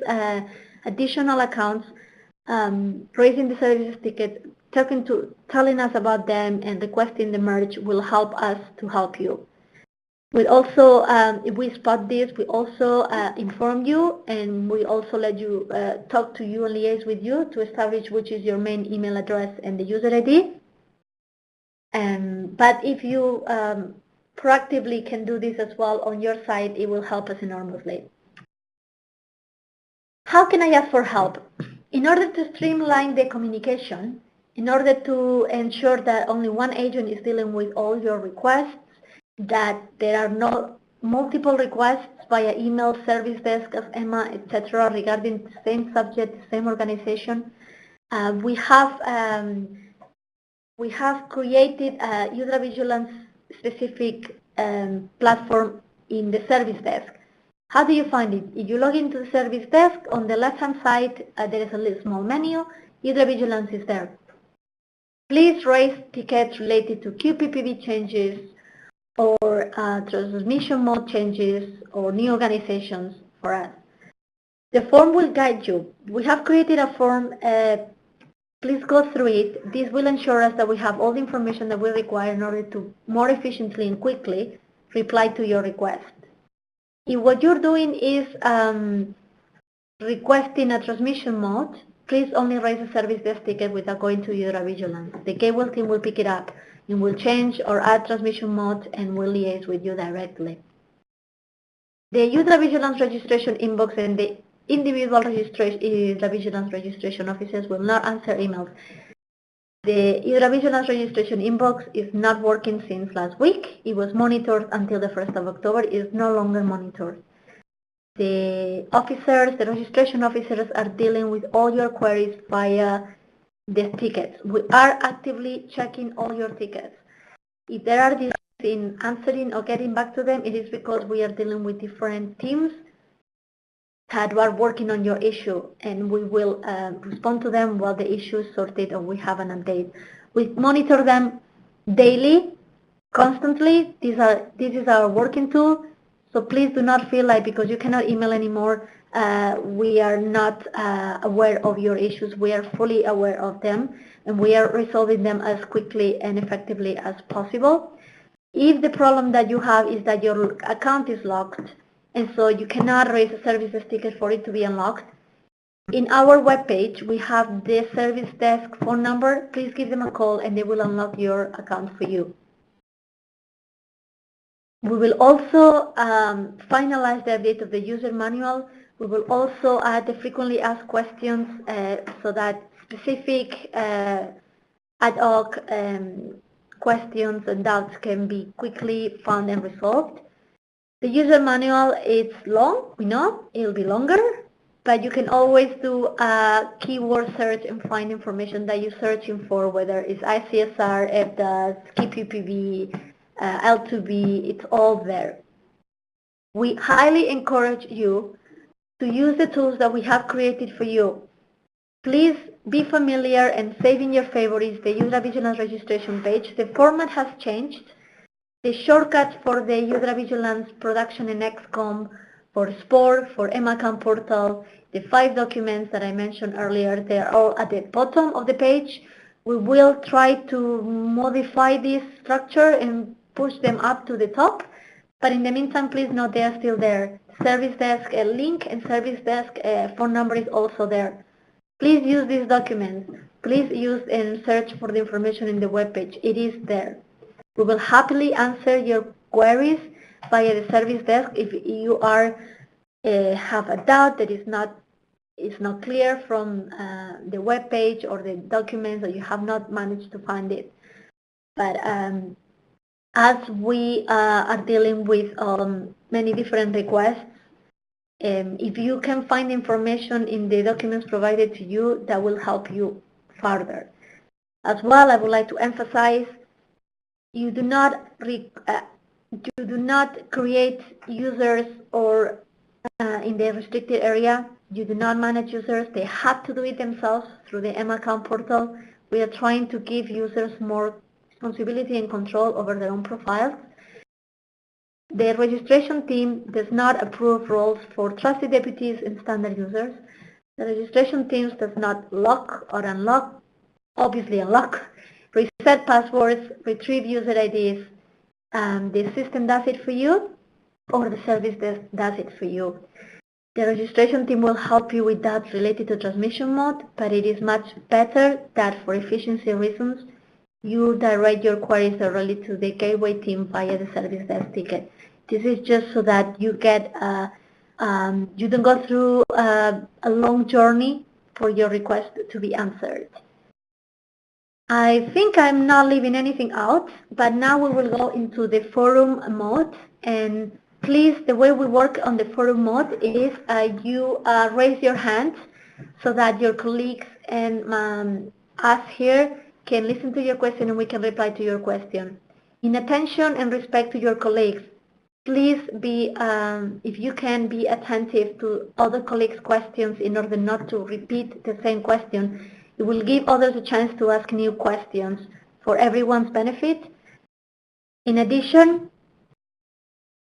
additional accounts, raising the services ticket, telling us about them, and requesting the merge will help us to help you. We also, if we spot this, we also inform you, and we also let you talk to you and liaise with you to establish which is your main email address and the user ID. But if you proactively can do this as well on your side, it will help us enormously. How can I ask for help? In order to streamline the communication, in order to ensure that only one agent is dealing with all your requests, that there are no multiple requests via email, service desk of EMA, etc., regarding the same subject, same organization, we have created a user vigilance specific platform in the service desk. How do you find it? If you log into the service desk, on the left-hand side, there is a little small menu. User vigilance is there. Please raise tickets related to QPPB changes or transmission mode changes or new organizations for us. The form will guide you. We have created a form. Please go through it. This will ensure us that we have all the information that we require in order to more efficiently and quickly reply to your request. If what you're doing is requesting a transmission mode, please only raise a service desk ticket without going to user vigilance. The gateway team will pick it up and will change or add transmission mode and will liaise with you directly. The user vigilance registration inbox and the individual vigilance registration officers will not answer emails. The user vigilance registration inbox is not working since last week. It was monitored until the 1st of October. It is no longer monitored. The registration officers are dealing with all your queries via the tickets. We are actively checking all your tickets. If there are delays in answering or getting back to them, it is because we are dealing with different teams that are working on your issue, and we will respond to them while the issue is sorted or we have an update. We monitor them daily, constantly. This is our working tool, so please do not feel like because you cannot email anymore, we are not aware of your issues. We are fully aware of them, and we are resolving them as quickly and effectively as possible. If the problem that you have is that your account is locked, and so you cannot raise a services ticket for it to be unlocked, in our webpage we have the service desk phone number. Please give them a call and they will unlock your account for you. We will also finalize the update of the user manual. We will also add the frequently asked questions so that specific ad hoc questions and doubts can be quickly found and resolved. The user manual is long, we know, it'll be longer, but you can always do a keyword search and find information that you're searching for, whether it's ICSR, FDAS, KPPV, L2B, it's all there. We highly encourage you to use the tools that we have created for you. Please be familiar and save in your favorites the user vigilance registration page. The format has changed. The shortcuts for the user vigilance production in XCOM, for SPOR, for EMACAM portal, the 5 documents that I mentioned earlier, they're all at the bottom of the page. We will try to modify this structure and push them up to the top. But in the meantime, please note they are still there. Service desk link and service desk phone number is also there. Please use these documents. Please use and search for the information in the web page. It is there. We will happily answer your queries via the service desk if you are have a doubt that is not clear from the web page or the documents, or you have not managed to find it. But as we are dealing with many different requests, if you can find information in the documents provided to you, that will help you further. As well, I would like to emphasize, you do not create users or in the restricted area. You do not manage users. They have to do it themselves through the EMACAM portal. We are trying to give users more responsibility and control over their own profiles. The registration team does not approve roles for trusted deputies and standard users. The registration teams does not lock or unlock, obviously unlock, reset passwords, retrieve user IDs. The system does it for you, or the service desk does it for you. The registration team will help you with that related to transmission mode, but it is much better that for efficiency reasons, you direct your queries directly to the gateway team via the service desk ticket. This is just so that you get, you don't go through a long journey for your request to be answered. I think I'm not leaving anything out, but now we will go into the forum mode. And please, the way we work on the forum mode is you raise your hand so that your colleagues and us here can listen to your question and we can reply to your question. In attention and respect to your colleagues, please be, if you can, be attentive to other colleagues' questions in order not to repeat the same question. It will give others a chance to ask new questions for everyone's benefit. In addition,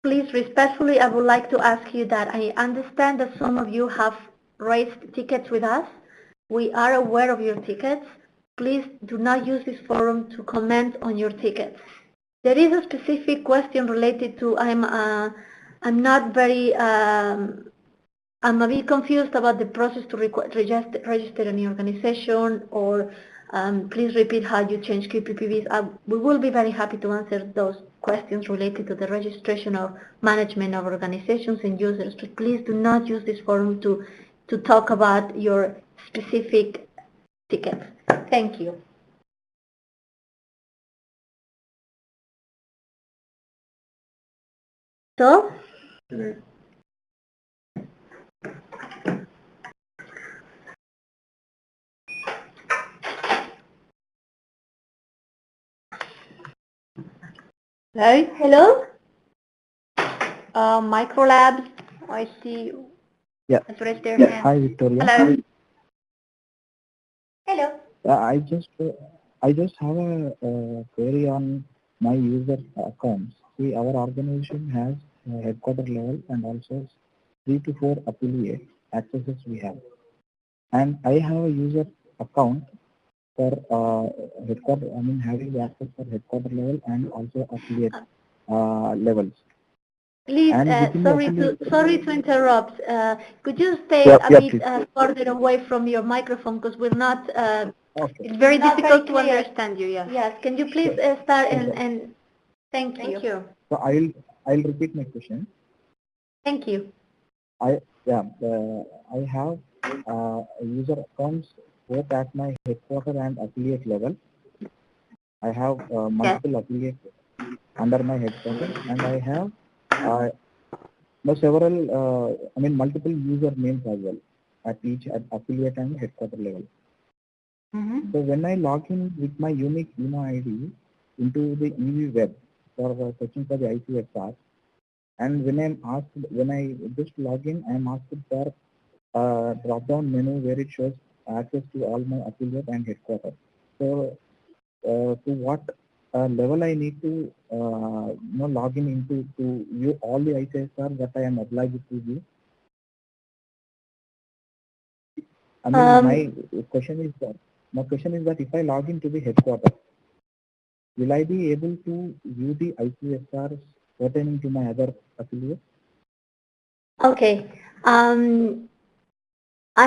please respectfully, I would like to ask you that I understand that some of you have raised tickets with us. We are aware of your tickets. Please do not use this forum to comment on your tickets. There is a specific question related to I'm not very I'm a bit confused about the process to register any organization, or please repeat how you change KPPVs. We will be very happy to answer those questions related to the registration or management of organizations and users. But please do not use this forum to talk about your specific tickets. Thank you. So, hello? Microlabs, I see. Yeah. Yeah. Hi, Victoria. Hello. Hello. I just have a query on my user accounts. See, our organization has headquarter level and also 3 to 4 affiliate accesses we have. And I have a user account for headquarter, I mean having the access for headquarter level and also affiliate levels. Please, sorry to interrupt. Could you stay a bit further away from your microphone, because we're not. Okay. It's very difficult to understand you. Yes. Yes. Can you please start and thank you. Thank you. So I'll repeat my question. Thank you. I have user accounts both at my headquarter and affiliate level. I have multiple affiliates under my headquarters, and I have several, multiple user names as well at each affiliate and headquarter level. So when I log in with my unique email ID into the EV web for searching for the ICSR, and when I just log in, I am asked for a drop-down menu where it shows access to all my affiliate and headquarters. So to what level I need to log in into to view all the ICSR that I am obliged to view? I mean, my question is that if I log into the headquarters, will I be able to view the ICSRs pertaining to my other affiliates? Okay. I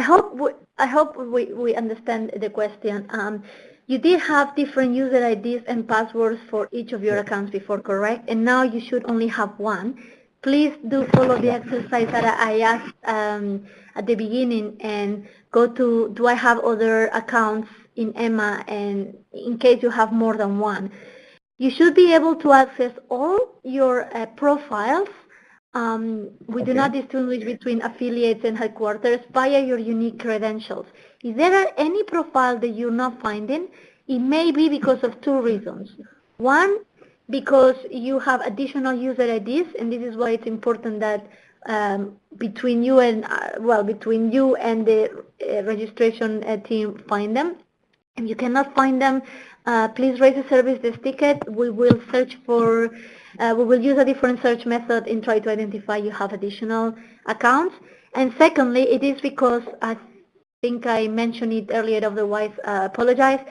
hope we understand the question. You did have different user IDs and passwords for each of your accounts before, correct? And now you should only have one. Please do follow the exercise that I asked at the beginning and go to, do I have other accounts in Emma, and in case you have more than one. You should be able to access all your profiles. We do not distinguish between affiliates and headquarters via your unique credentials. If there are any profile that you're not finding, it may be because of two reasons. One, because you have additional user IDs, and this is why it's important that between you and the registration team find them. If you cannot find them, please raise a service desk ticket. We will search for, we will use a different search method and try to identify you have additional accounts. And secondly, it is because I think I mentioned it earlier, otherwise apologize.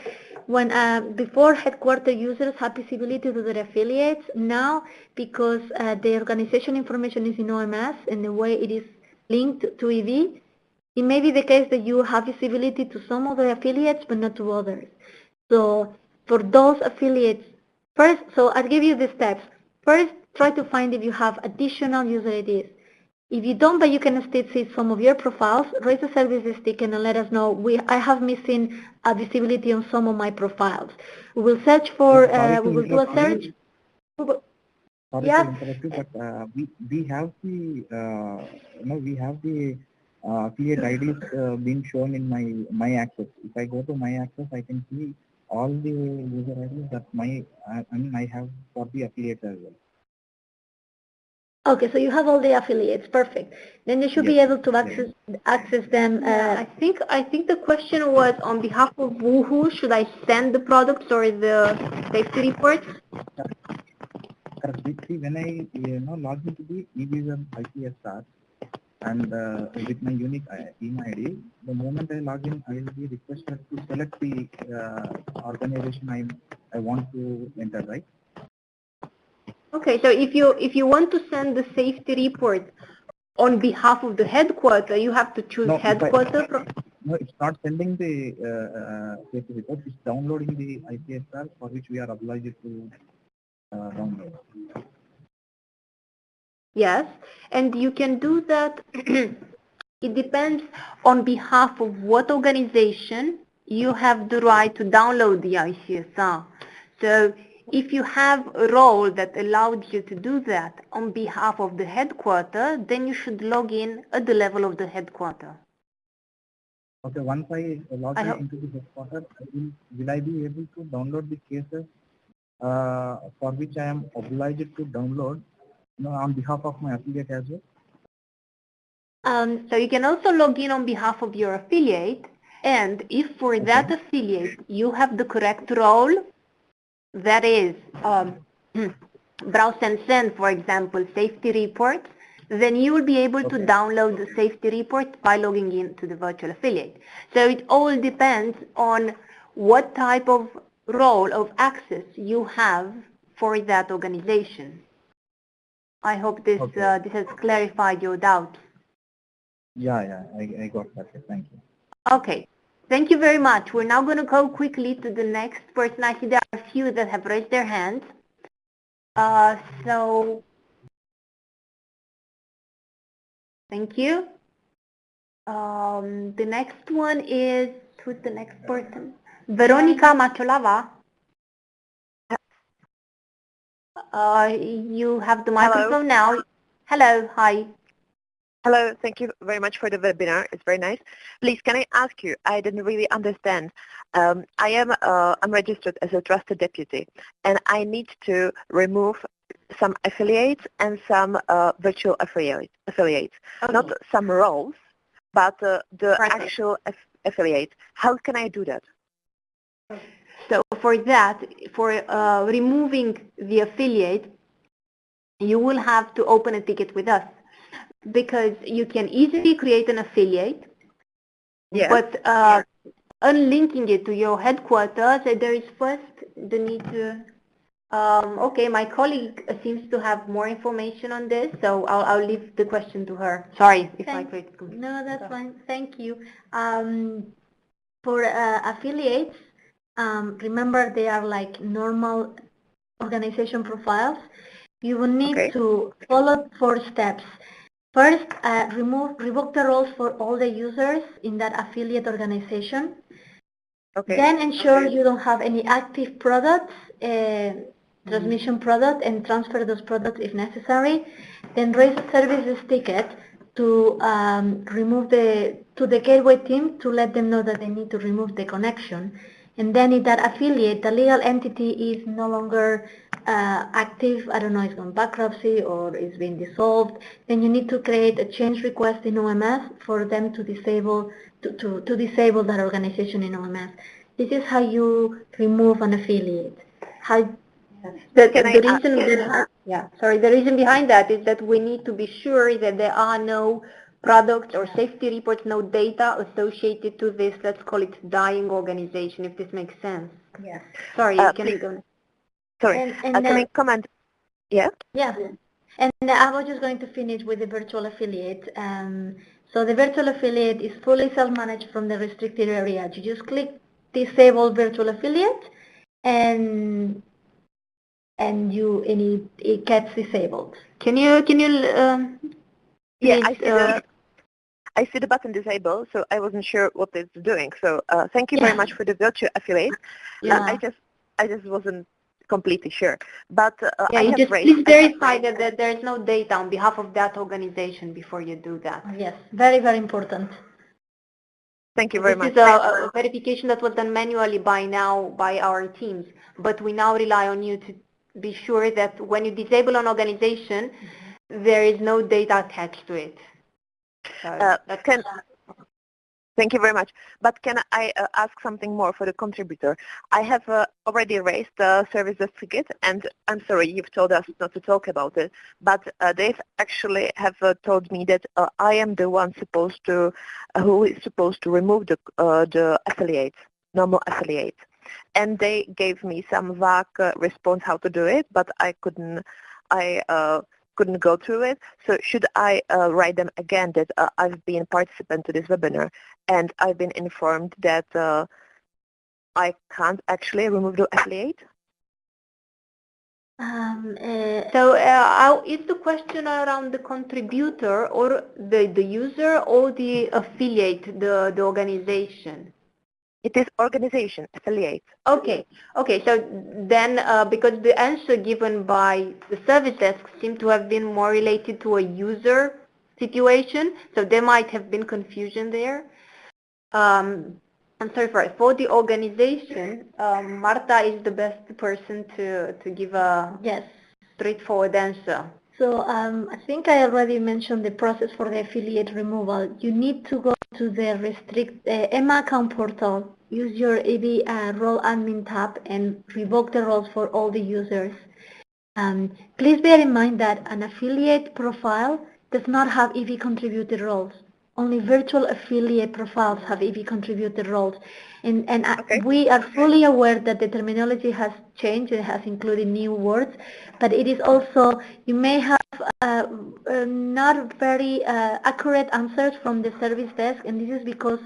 When before headquarter users have visibility to their affiliates, now because the organization information is in OMS and the way it is linked to EV, it may be the case that you have visibility to some of the affiliates, but not to others. So for those affiliates, first, so I'll give you the steps. First, try to find if you have additional user IDs. If you don't, but you can still see some of your profiles, raise a services ticket and let us know. I have missing visibility on some of my profiles. We will search for, we will do a search. Sorry to interrupt you, but we have the we have the affiliate IDs being shown in my access. If I go to my access, I can see all the user IDs that I have for the affiliate as well. Okay, so you have all the affiliates, perfect. Then you should be able to access them. I think the question was on behalf of who should I send the products or the safety reports? Correct. See, when I log into the e-visa ICSR and with my unique email ID, the moment I log in, I will be requested to select the organization I want to enter, right? Okay, so if you want to send the safety report on behalf of the headquarter, you have to choose headquarter. No, it's not sending the safety report. It's downloading the ICSR for which we are obliged to download. Yes, and you can do that. It depends on behalf of what organization you have the right to download the ICSR. So if you have a role that allows you to do that on behalf of the headquarter, then you should log in at the level of the headquarter. Okay, once I log in into the headquarter, will I be able to download the cases for which I am obliged to download on behalf of my affiliate as well? So you can also log in on behalf of your affiliate, and if for that affiliate you have the correct role, that is browse and send, for example, safety reports, then you will be able to download the safety report by logging in to the virtual affiliate. So it all depends on what type of role of access you have for that organization. I hope this this has clarified your doubts. Yeah, I got that. Thank you. Okay, thank you very much. We're now going to go quickly to the next person. I see there are a few that have raised their hands. So, thank you. The next one is, who's the next person? Veronica Macholava. You have the microphone now. Hello, hi. Hello, thank you very much for the webinar. It's very nice. Please, can I ask you, I didn't really understand. I'm registered as a trusted deputy, and I need to remove some affiliates and some virtual affiliates. Okay. Not some roles, but the Right. actual affiliate. How can I do that? So for that, for removing the affiliate, you will have to open a ticket with us, because you can easily create an affiliate, Yeah. but unlinking it to your headquarters, there is first the need to, okay, my colleague seems to have more information on this, so I'll leave the question to her. Sorry if I created confusion. No, that's fine. Thank you. For affiliates, remember they are like normal organization profiles. You will need to follow 4 steps. First, revoke the roles for all the users in that affiliate organization. Then ensure you don't have any active products, transmission product, and transfer those products if necessary. Then raise a services ticket to remove to the gateway team to let them know that they need to remove the connection. And then if that affiliate, the legal entity is no longer active, I don't know, it's gone bankruptcy or it's been dissolved, then you need to create a change request in OMS for them to disable to disable that organization in OMS. This is how you remove an affiliate. The reason behind that is that we need to be sure that there are no products or safety reports, no data associated to this, let's call it dying organization, if this makes sense. Yes. Sorry, can I go? Sorry, can I comment? Yeah? Yeah. And I was just going to finish with the virtual affiliate. So the virtual affiliate is fully self-managed from the restricted area. You just click disable virtual affiliate and it gets disabled. Can you Yeah, please, I see the button disable, so I wasn't sure what it's doing. So thank you very much for the virtual affiliate. Yeah. I just wasn't completely sure. But yeah, you just please verify that there is no data on behalf of that organization before you do that. Yes, very, very important. Thank you very much. This is a verification that was done manually by our teams, but we now rely on you to be sure that when you disable an organization, there is no data attached to it. So Thank you very much. But can I ask something more for the contributor? I have already raised the service desk ticket, and I'm sorry, you've told us not to talk about it, but they actually have told me that I am the one who is supposed to remove the affiliates, normal affiliates. And they gave me some vague response how to do it, but I couldn't go through it. So should I write them again that I've been participant to this webinar and I've been informed that I can't actually remove the affiliate? So is the question around the contributor or the user or the affiliate, the organization? It is organization, affiliate. Okay, so then because the answer given by the service desk seemed to have been more related to a user situation, so there might have been confusion there. I'm sorry for the organization, Marta is the best person to give a straightforward answer. So I think I already mentioned the process for the affiliate removal. You need to go to the EMA account portal, use your EV role admin tab and revoke the roles for all the users. Please bear in mind that an affiliate profile does not have EV contributed roles. Only virtual affiliate profiles have EV contributed roles. And we are fully aware that the terminology has changed, it has included new words, but it is also, you may have not very accurate answers from the service desk, and this is because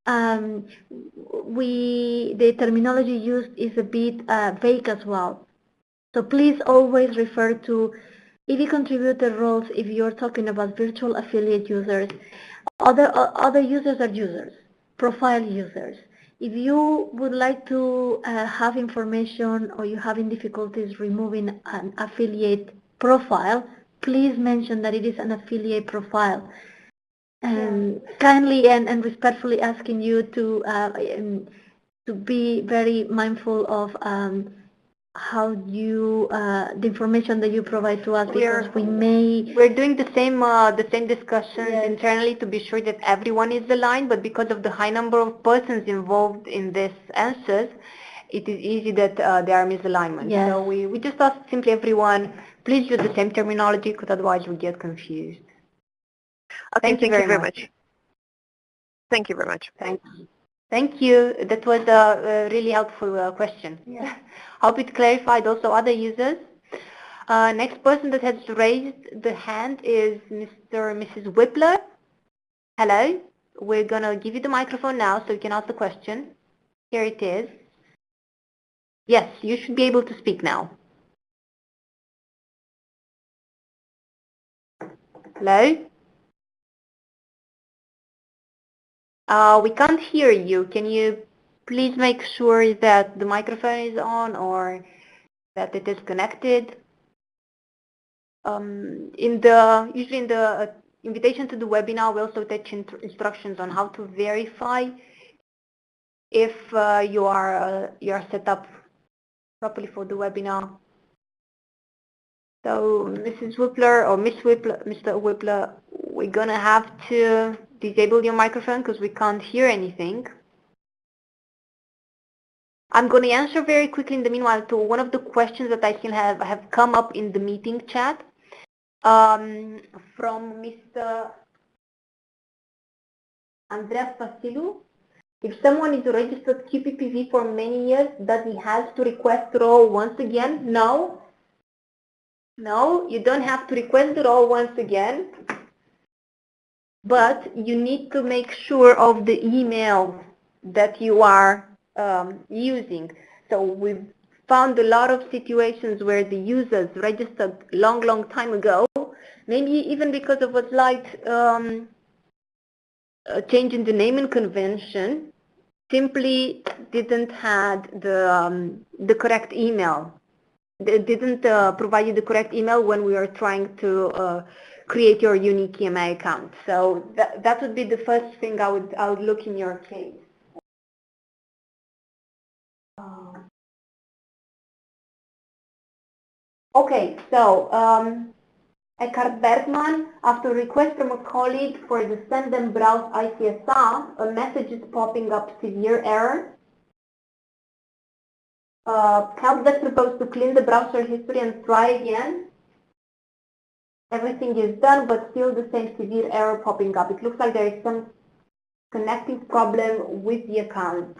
the terminology used is a bit vague as well. So please always refer to EV contributor roles if you're talking about virtual affiliate users. Other users are users, profile users. If you would like to have information or you're having difficulties removing an affiliate profile, please mention that it is an affiliate profile. And kindly and respectfully asking you to be very mindful of how you the information that you provide to us, because we're doing the same discussions internally to be sure that everyone is aligned, but because of the high number of persons involved in this answers, it is easy that there are misalignments. Yes. So we just ask simply everyone, please use the same terminology, because otherwise we get confused. Okay, Thank you very much. Thank you very much. Thank you. That was a really helpful question. Yeah. Hope it clarified also other users. Next person that has raised the hand is Mr. or Mrs. Whippler. Hello. We're going to give you the microphone now so you can ask the question. Here it is. Yes, you should be able to speak now. Hello? We can't hear you. Can you please make sure that the microphone is on or that it is connected? Usually in the invitation to the webinar, we also attach instructions on how to verify if you are set up properly for the webinar. So Mrs. Whippler or Miss Whippler, Mr. Whippler, we're gonna have to disable your microphone because we can't hear anything. I'm going to answer very quickly in the meanwhile to one of the questions that I still have come up in the meeting chat from Mr. Andreas Vasilou. If someone is a registered QPPV for many years, does he have to request the role once again? No. No, you don't have to request the role once again, but you need to make sure of the email that you are using. So we've found a lot of situations where the users registered long time ago, maybe even because of a slight change in the naming convention, simply didn't have the correct email. They didn't provide you the correct email when we were trying to create your unique EMA account. So that would be the first thing I would look in your case. Okay, so Eckhart Bergman, after request from a colleague for the send and browse ICSR, a message is popping up, severe error. Help desk proposed to clean the browser history and try again. Everything is done, but still the same severe error popping up. It looks like there is some connecting problem with the account.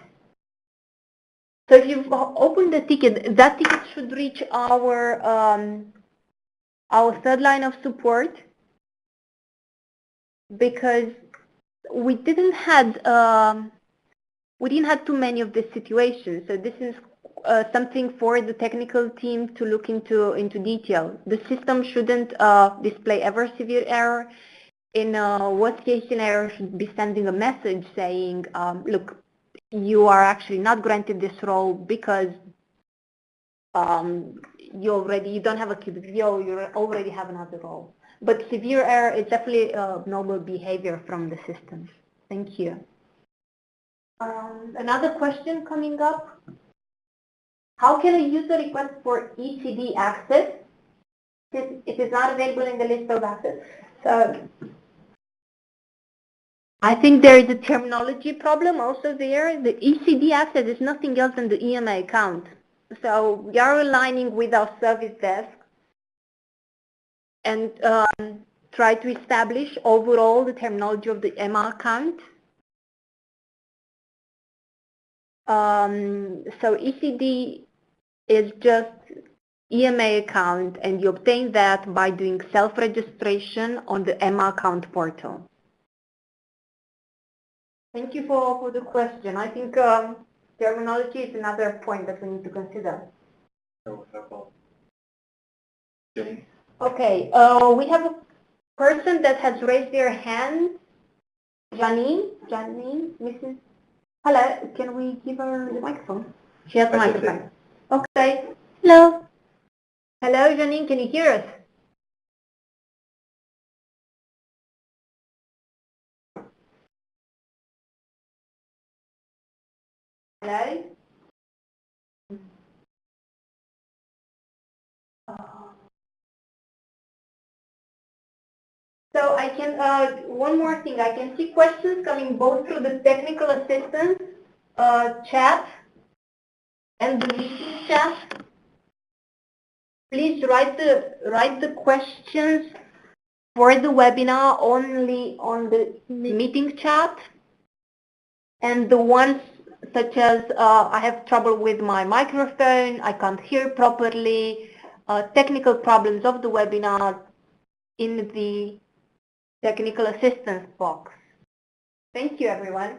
So if you've opened the ticket, that ticket should reach our third line of support, because we didn't have too many of these situations. So this is something for the technical team to look into detail. The system shouldn't display ever severe error. In worst case scenario, should be sending a message saying, look, you are actually not granted this role because you don't have a QBVO, you already have another role. But severe error is definitely normal behavior from the system. Thank you. Another question coming up. How can a user request for ECD access if it is not available in the list of access? So I think there is a terminology problem also there. The ECD access is nothing else than the EMA account. So we are aligning with our service desk and try to establish overall the terminology of the EMA account. So ECD is just EMA account, and you obtain that by doing self-registration on the EMA account portal. Thank you for the question. I think terminology is another point that we need to consider. Okay, we have a person that has raised their hand. Janine, Mrs. Hello, can we give her the microphone? She has the microphone. Okay. Hello. Hello, Janine, can you hear us? Hello? So I can, one more thing, I can see questions coming both through the technical assistance chat and the meeting chat. Please write the questions for the webinar only on the meeting chat, and the ones such as I have trouble with my microphone, I can't hear properly, technical problems of the webinar in the technical assistance box. Thank you, everyone.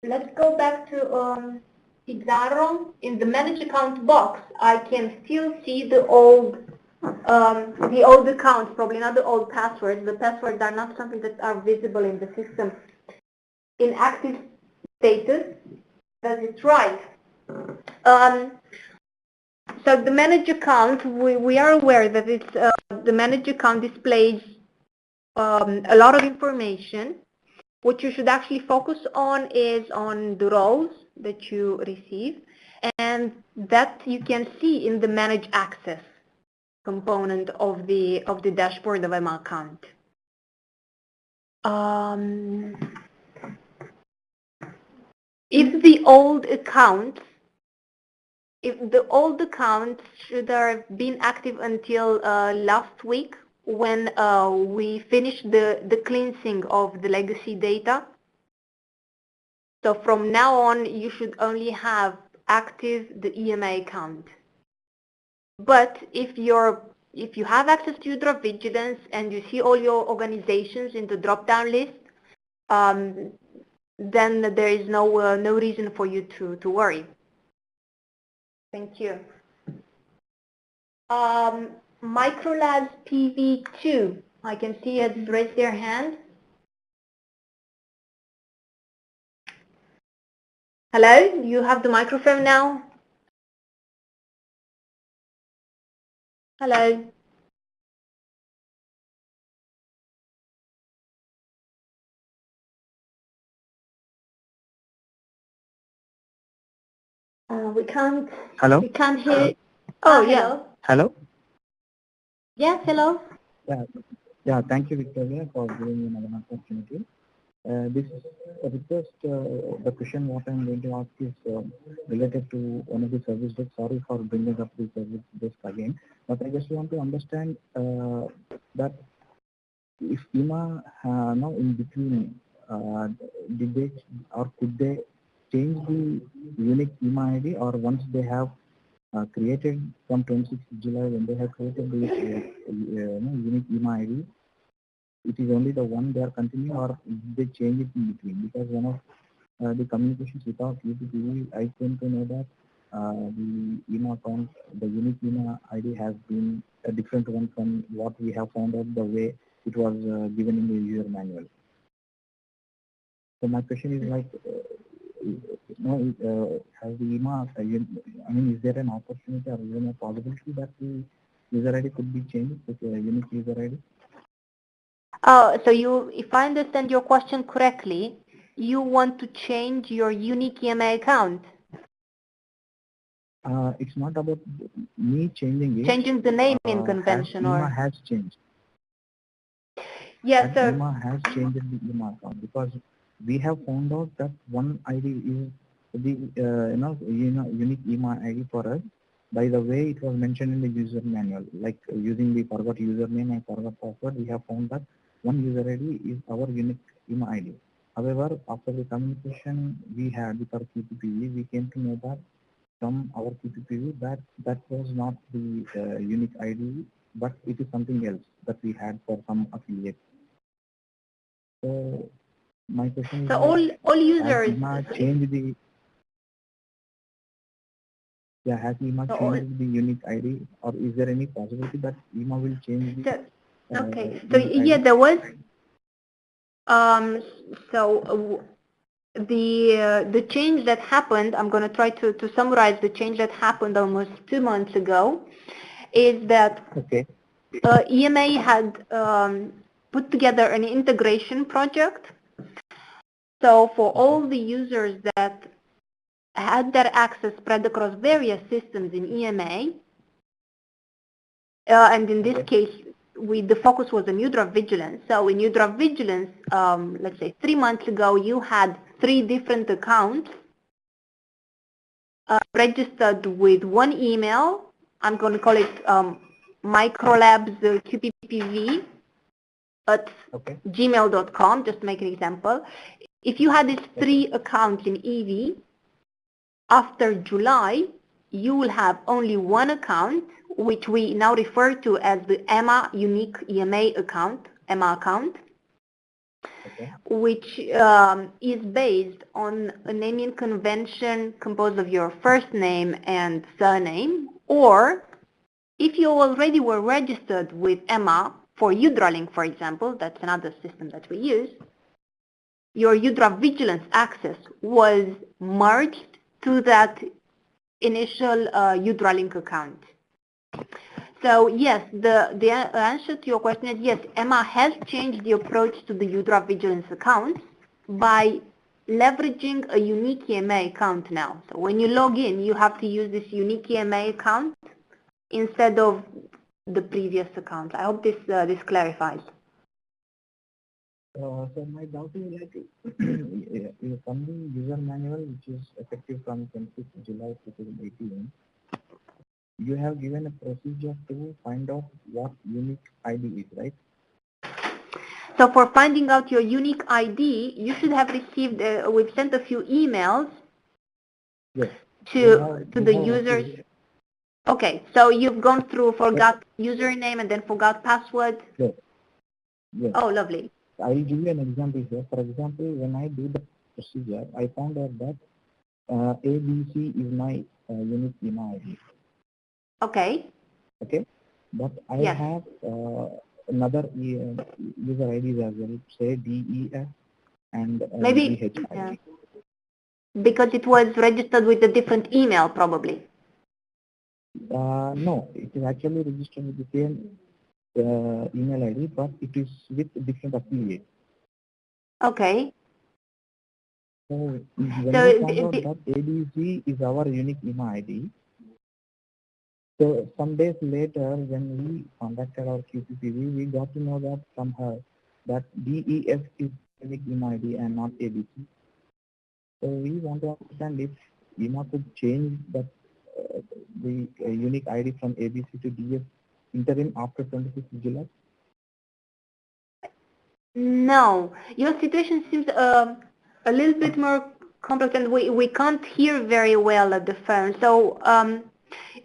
Let's go back to Pizarro. In the manage account box, I can still see the old accounts, probably not the old passwords. The passwords are not something that are visible in the system. In active status, that is right. So the manage account, we are aware that it's the manage account displays a lot of information. What you should actually focus on is on the roles that you receive, and that you can see in the manage access component of the dashboard of my account. If the old accounts should have been active until last week, when we finished the cleansing of the legacy data. So from now on, you should only have active the EMA account. But if you have access to Udra Vigilance and you see all your organizations in the drop-down list, then there is no reason for you to worry. Thank you. Microlabs PV2, I can see it raise their hand. Hello, you have the microphone now. Hello. We can't. Hello? We can't hear. Oh, yeah. Hello? Yes, hello. Yeah, thank you, Victoria, for giving me another opportunity. This request, the question what I'm going to ask is related to one of the service desk. Sorry for bringing up the service desk again, but I just want to understand that if IMA now in between, did they or could they change the unique IMA ID, or once they have created from 26th July when they have created the unique IMA ID, it is only the one they are continuing, or they change it in between? Because one of the communications without UPPV, I came to know that the IMA account, the unique IMA ID has been a different one from what we have found out the way it was given in the user manual. So my question is like, has the IMA, I mean, is there an opportunity or even a possibility that the user ID could be changed with a unique user ID? So if I understand your question correctly, you want to change your unique EMA account? It's not about me changing it. Changing the naming convention, IMA or? has changed. Yes, sir. IMA has changed the IMA account, because we have found out that one ID is the unique IMA ID for us by the way it was mentioned in the user manual, like using the forgot username and forgot password. We have found that one user ID is our unique IMA ID. However, after the communication we had with our QPPV, we came to know that from our QPPV that was not the unique ID, but it is something else that we had for some affiliate. So my question is, So all users. has IMA changed the has IMA changed the unique ID, or is there any possibility that IMA will change the Okay. So yeah, there was so the change that happened. I'm going to try to summarize the change that happened almost 2 months ago. Is that Okay. EMA had put together an integration project. So for all the users that had their access spread across various systems in EMA, and in this case, the focus was on UDRA vigilance. So in UDRA vigilance, let's say 3 months ago, you had 3 different accounts registered with one email. I'm going to call it microlabs QPPV at gmail.com, just to make an example. If you had these 3 accounts in EV, after July, you will have only one account, which we now refer to as the EMA unique EMA account, EMA account, which is based on a naming convention composed of your first name and surname, or if you already were registered with EMA for UDRA-Link, for example, that's another system that we use, your UDRA vigilance access was merged to that initial UDRA-Link account. So yes, the answer to your question is yes, EMA has changed the approach to the UDRA vigilance accounts by leveraging a unique EMA account now. So when you log in, you have to use this unique EMA account instead of the previous account. I hope this clarifies. So my doubt is like from the user manual, which is effective from 26th July 2018, you have given a procedure to find out what unique ID is, right? So for finding out your unique ID, you should have received, we've sent a few emails to the users. Okay, so you've gone through forgot username and then forgot password? Yes. Yes. Oh, lovely. I will give you an example here. For example, when I do the procedure, I found out that ABC is my unique email ID. Okay. Okay. But I have another user IDs as well, say DEF and maybe DHID. Because it was registered with a different email, probably. No, it is actually registered with the same email ID, but it is with different affiliate. Okay. So when we found out that ABC is our unique email ID, so some days later when we contacted our QPPV, we got to know that from her that DEF is unique email ID and not ABC. So we want to understand if EMA could change that the unique ID from ABC to DF interim after 26th July? No, your situation seems a little bit more complex, and we can't hear very well at the phone. So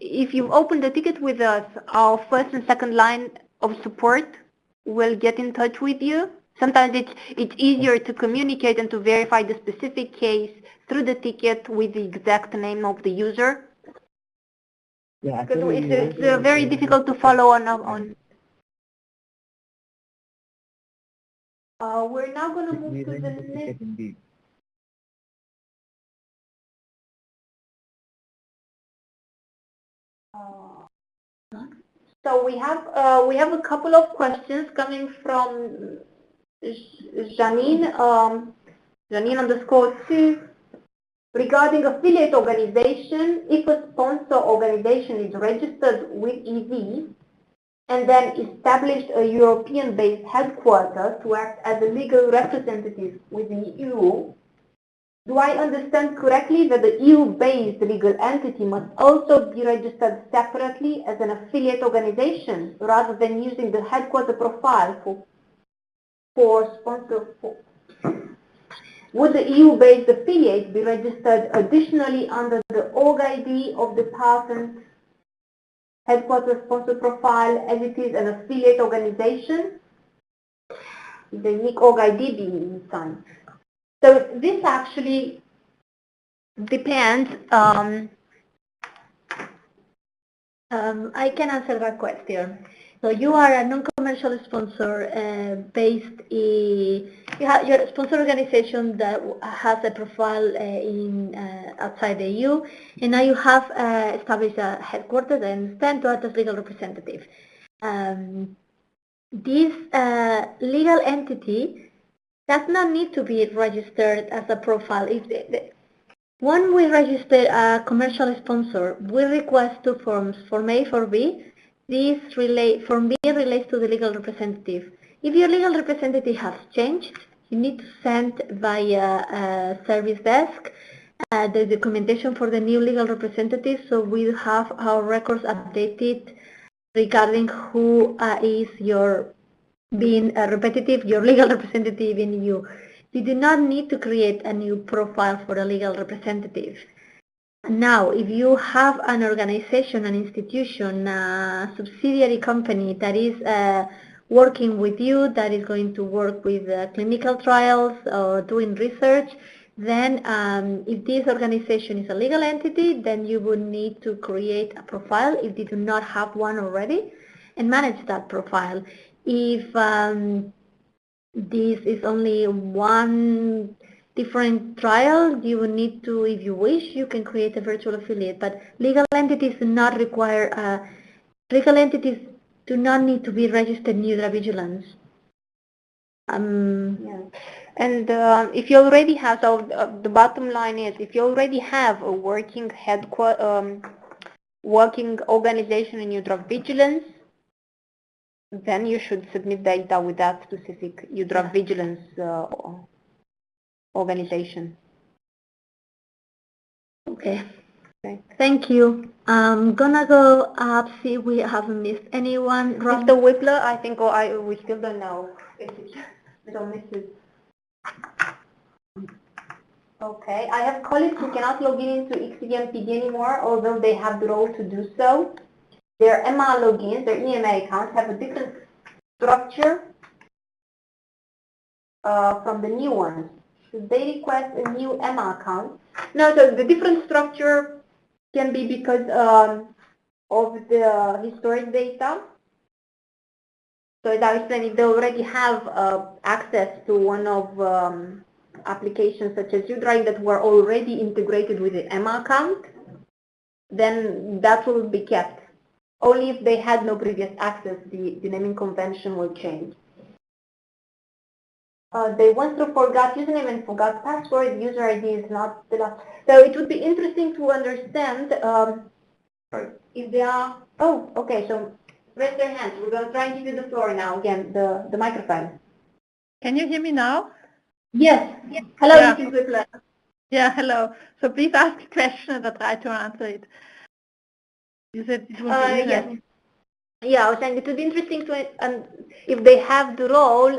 if you open the ticket with us, our first and second line of support will get in touch with you. Sometimes it's easier to communicate and to verify the specific case through the ticket with the exact name of the user. Yeah, because it's very difficult to follow on. We're now going to move to the next. Indeed. So we have a couple of questions coming from Janine, Janine_2, regarding affiliate organization. If a sponsor organization is registered with EV and then established a European-based headquarters to act as a legal representative within the EU, do I understand correctly that the EU-based legal entity must also be registered separately as an affiliate organization rather than using the headquarter profile for sponsor? Would the EU-based affiliate be registered additionally under the org ID of the patent headquarter sponsor profile as it is an affiliate organization? The unique org ID being signed. So this actually depends. I can answer that question. So you are a non-commercial sponsor based in, your sponsor organization that has a profile in outside the EU, and now you have established a headquarters and stand to act as legal representative. This legal entity does not need to be registered as a profile. When we register a commercial sponsor, we request two forms, Form A, Form B. Form B relates to the legal representative. If your legal representative has changed, you need to send via a service desk the documentation for the new legal representative, so we have our records updated regarding who is your your legal representative in EU. You do not need to create a new profile for a legal representative. Now, if you have an organization, an institution, a subsidiary company that is working with you, that is going to work with clinical trials or doing research, then if this organization is a legal entity, then you would need to create a profile if you do not have one already and manage that profile. If this is only one different trial, you will need to, if you wish, you can create a virtual affiliate. But legal entities do not require, legal entities do not need to be registered in Vigilance. Yeah. And if you already have, so the bottom line is, if you already have a working working organization in Vigilance, then you should submit data with that specific Vigilance organization. Okay. Thank you. I'm gonna go up, see if we haven't missed anyone. Mr. Whippler, I think we still don't know if it's Mrs. Okay, I have colleagues who cannot log into XDMPD anymore, although they have the role to do so. Their EMA logins, their EMA accounts have a different structure from the new ones. Should they request a new EMA account? No, so the different structure can be because of the historic data. So as I was saying, if they already have access to one of applications such as UDrive that were already integrated with the EMA account, then that will be kept. Only if they had no previous access, the naming convention will change. They went through forgot username and forgot password. User ID is not the last. So it would be interesting to understand if they are. Oh, okay. So raise their hands. We're going to try and give you the floor now. Again, the microphone. Can you hear me now? Yes. Hello, Yeah. Mrs. Whippler. Yeah, hello. So please ask a question and I'll try to answer it. You said it would be interesting. Yes. Yeah, I was saying it would be interesting to, if they have the role,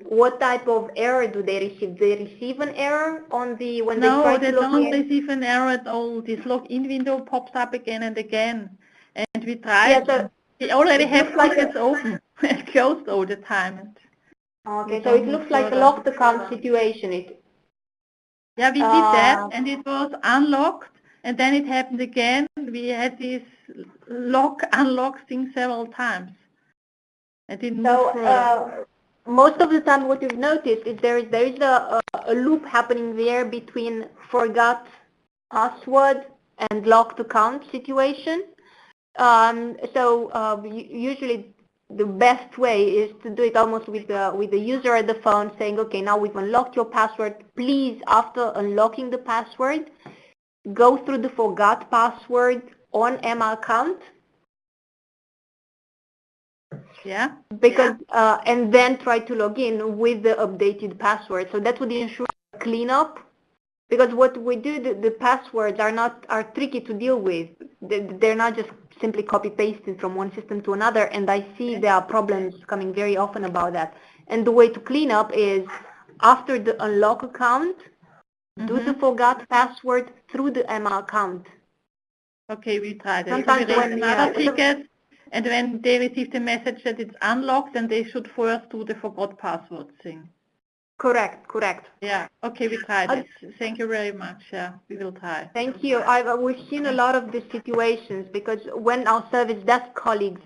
what type of error do they receive? Do they receive an error on the, when they try to log in? No, they don't receive an error at all. This login window pops up again and again. And we tried. Yeah, so we already have like tickets open and closed all the time. Okay, so it looks like a locked account situation. Yeah, we did that and it was unlocked and then it happened again. We had this unlock thing several times. I didn't move further. Most of the time what you've noticed is there is a loop happening there between forgot password and locked account situation. Usually the best way is to do it almost with the user at the phone saying, okay, now we've unlocked your password. Please, after unlocking the password, go through the forgot password on EMA account. Yeah. Because and then try to log in with the updated password. So that would ensure cleanup. Because what we do, the passwords are tricky to deal with. They're not just simply copy-pasted from one system to another, and I see there are problems coming very often about that. And the way to clean up is, after the unlock account, do the forgot password through the EMA account. Okay, we tried it. Sometimes so we raised another ticket, and when they receive the message that it's unlocked, then they should first do the forgot password thing. Correct, correct. Yeah, okay, we try this. Thank you very much. Yeah, we will try. Thank you. We've seen a lot of these situations because when our service desk colleagues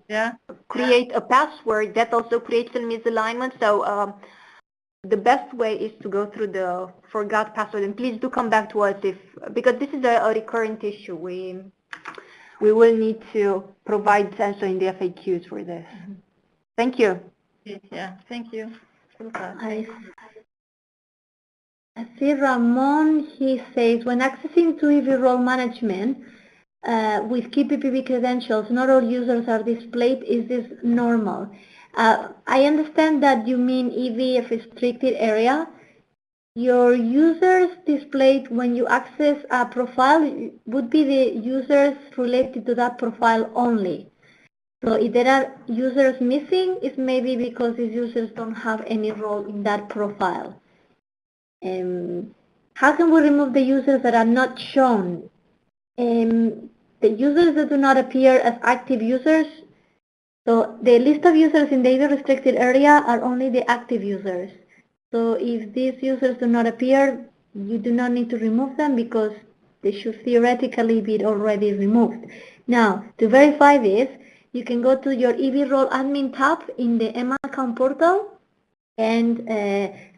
Yeah, create a password, that also creates a misalignment. So the best way is to go through the forgot password, and please do come back to us because this is a recurrent issue. We will need to provide answer in the FAQs for this. Thank you. yeah, thank you. I see Ramon, he says, when accessing to EV role management with key PPV credentials, not all users are displayed. Is this normal? I understand that you mean EV restricted area. Your users displayed when you access a profile would be the users related to that profile only. So if there are users missing, it's maybe because these users don't have any role in that profile. How can we remove the users that are not shown? The users that do not appear as active users, so the list of users in the EV restricted area are only the active users. So if these users do not appear, you do not need to remove them because they should theoretically be already removed. Now, to verify this, you can go to your EV role admin tab in the EMA account portal and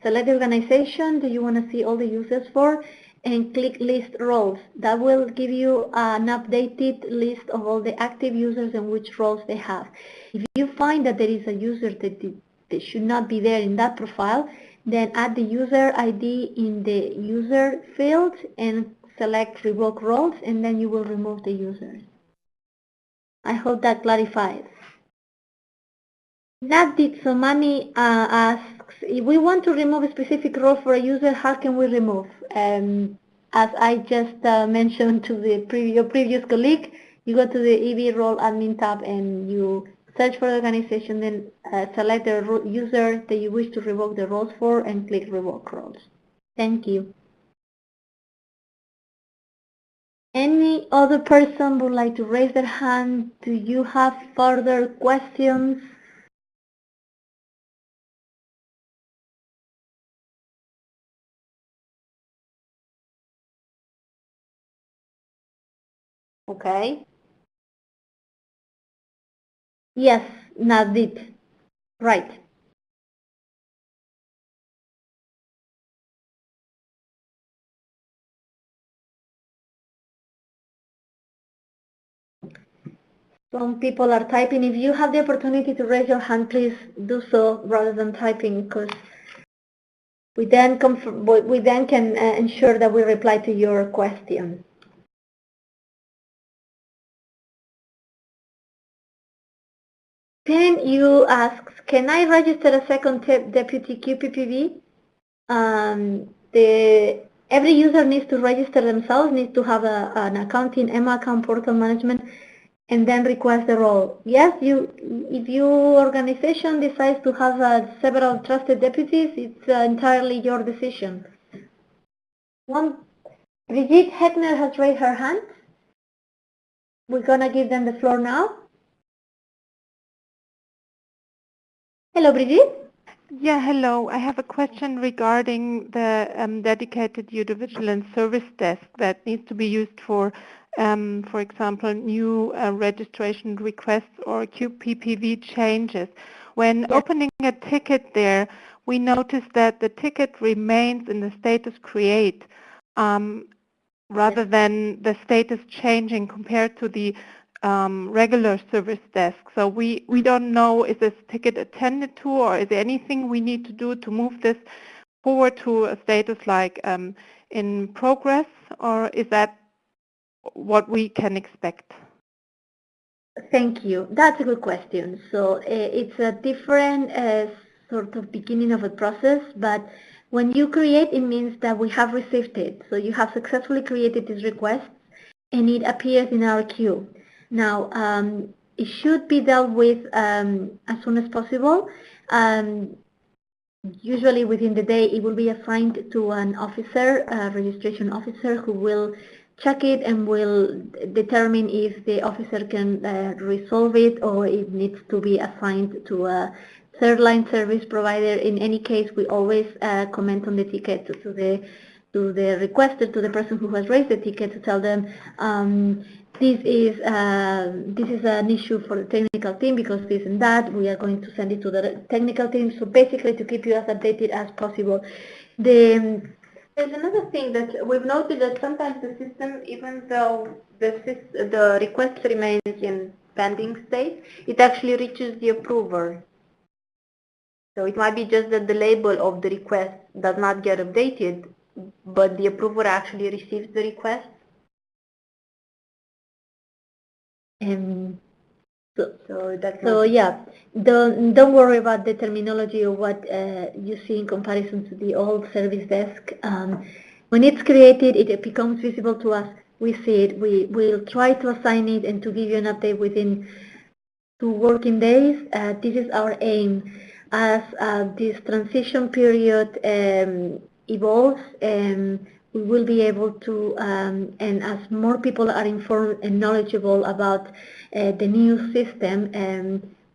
select the organization that you want to see all the users for and click list roles. That will give you an updated list of all the active users and which roles they have. If you find that there is a user that should not be there in that profile, then add the user ID in the user field and select revoke roles, and then you will remove the users. I hope that clarifies. Navdeep Somani asks, if we want to remove a specific role for a user, how can we remove? As I just mentioned to your previous colleague, you go to the EV role admin tab and you search for the organization, then select the user that you wish to revoke the roles for and click revoke roles. Thank you. Any other person would like to raise their hand? Do you have further questions? Okay. Yes, Navdeep. Right. Some people are typing. If you have the opportunity to raise your hand, please do so rather than typing, because we then can ensure that we reply to your question. Then you ask, can I register a second deputy QPPV? Every user needs to register themselves, needs to have an account in EMA account portal management, and then request the role. Yes, if your organization decides to have several trusted deputies, it's entirely your decision. Brigitte Hettner has raised her hand. We're gonna give them the floor now. Hello, Brigitte. Yeah, hello. I have a question regarding the dedicated user vigilance service desk that needs to be used for example, new registration requests or QPPV changes. When opening a ticket there, we notice that the ticket remains in the status create rather than the status changing compared to the regular service desk. So we don't know, is this ticket attended to, or is there anything we need to do to move this forward to a status like in progress, or is that what we can expect? Thank you. That's a good question. So it's a different sort of beginning of a process, but when you create, it means that we have received it. So you have successfully created this request and it appears in our queue. Now, it should be dealt with as soon as possible. Usually within the day, it will be assigned to an officer, a registration officer, who will check it and will determine if the officer can resolve it or it needs to be assigned to third line service provider. In any case, we always comment on the ticket to the requester, to the person who has raised the ticket, to tell them this is an issue for the technical team because this and that. We are going to send it to the technical team. So basically, to keep you as updated as possible. There's another thing that we've noted, that sometimes the system, even though the request remains in pending state, it actually reaches the approver. So it might be just that the label of the request does not get updated, but the approver actually receives the request. So yeah, don't worry about the terminology of what you see in comparison to the old service desk. When it's created, it becomes visible to us. We see it. We'll try to assign it and to give you an update within 2 working days. This is our aim. As this transition period evolves, we will be able to, and as more people are informed and knowledgeable about the new system,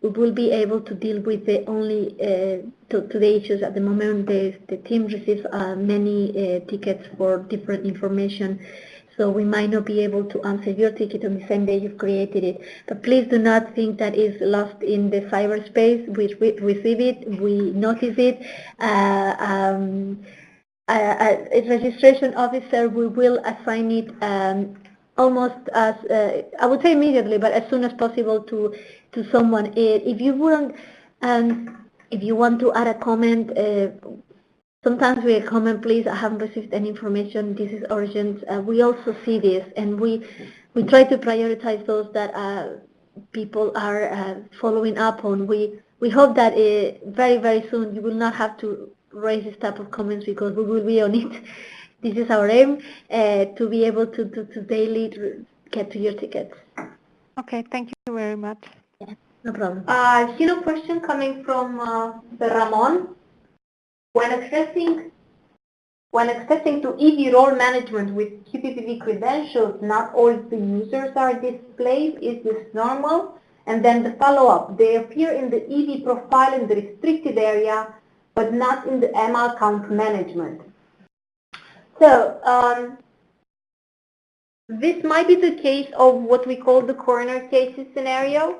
we will be able to deal with the to the issues. At the moment, the team receives many tickets for different information. So we might not be able to answer your ticket on the same day you've created it. But please do not think that it's lost in the cyberspace. We receive it, we notice it. A registration officer, we will assign it almost as, I would say immediately, but as soon as possible to someone. If you want to add a comment, sometimes we comment, please, I haven't received any information, this is urgent. We also see this, and we try to prioritize those that people are following up on. We hope that very, very soon you will not have to raise this type of comments because we will be on it. This is our aim, to be able to daily get to your tickets. Okay, thank you very much. Yeah, no problem. Question coming from Ramon. When accessing to EV role management with QPPV credentials, not all the users are displayed. Is this normal? And then the follow-up, they appear in the EV profile in the restricted area, but not in the ML account management. So this might be the case of what we call the corner cases scenario.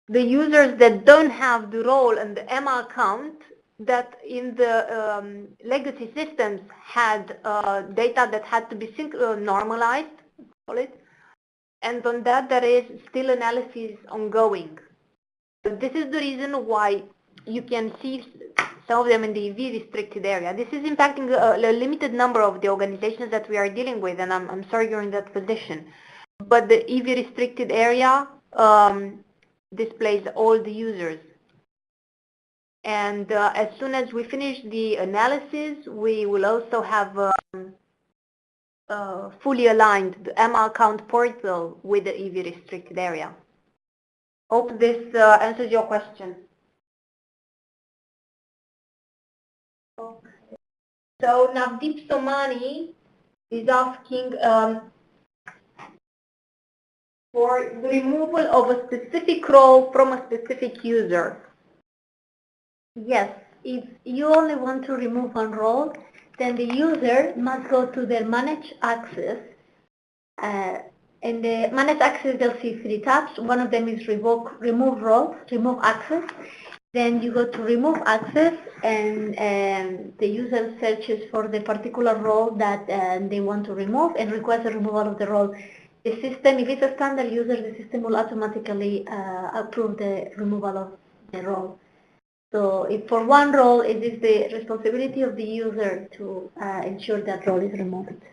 The users that don't have the role and the ML account, that in the legacy systems had data that had to be normalized, call it, and on that there is still analysis ongoing. So this is the reason why you can see some of them in the EV restricted area. This is impacting a limited number of the organizations that we are dealing with, and I'm sorry you're in that position. But the EV restricted area displays all the users. And as soon as we finish the analysis, we will also have fully aligned the ML account portal with the EV restricted area. Hope this answers your question. Okay. So Navdeep Somani is asking for the removal of a specific role from a specific user. Yes, if you only want to remove one role, then the user must go to their Manage Access. And the Manage Access, they'll see 3 tabs. One of them is Remove Roles, Remove Access. Then you go to Remove Access, and the user searches for the particular role that they want to remove and requests a removal of the role. The system, if it's a standard user, the system will automatically approve the removal of the role. So if for one role, it is the responsibility of the user to ensure that role is removed.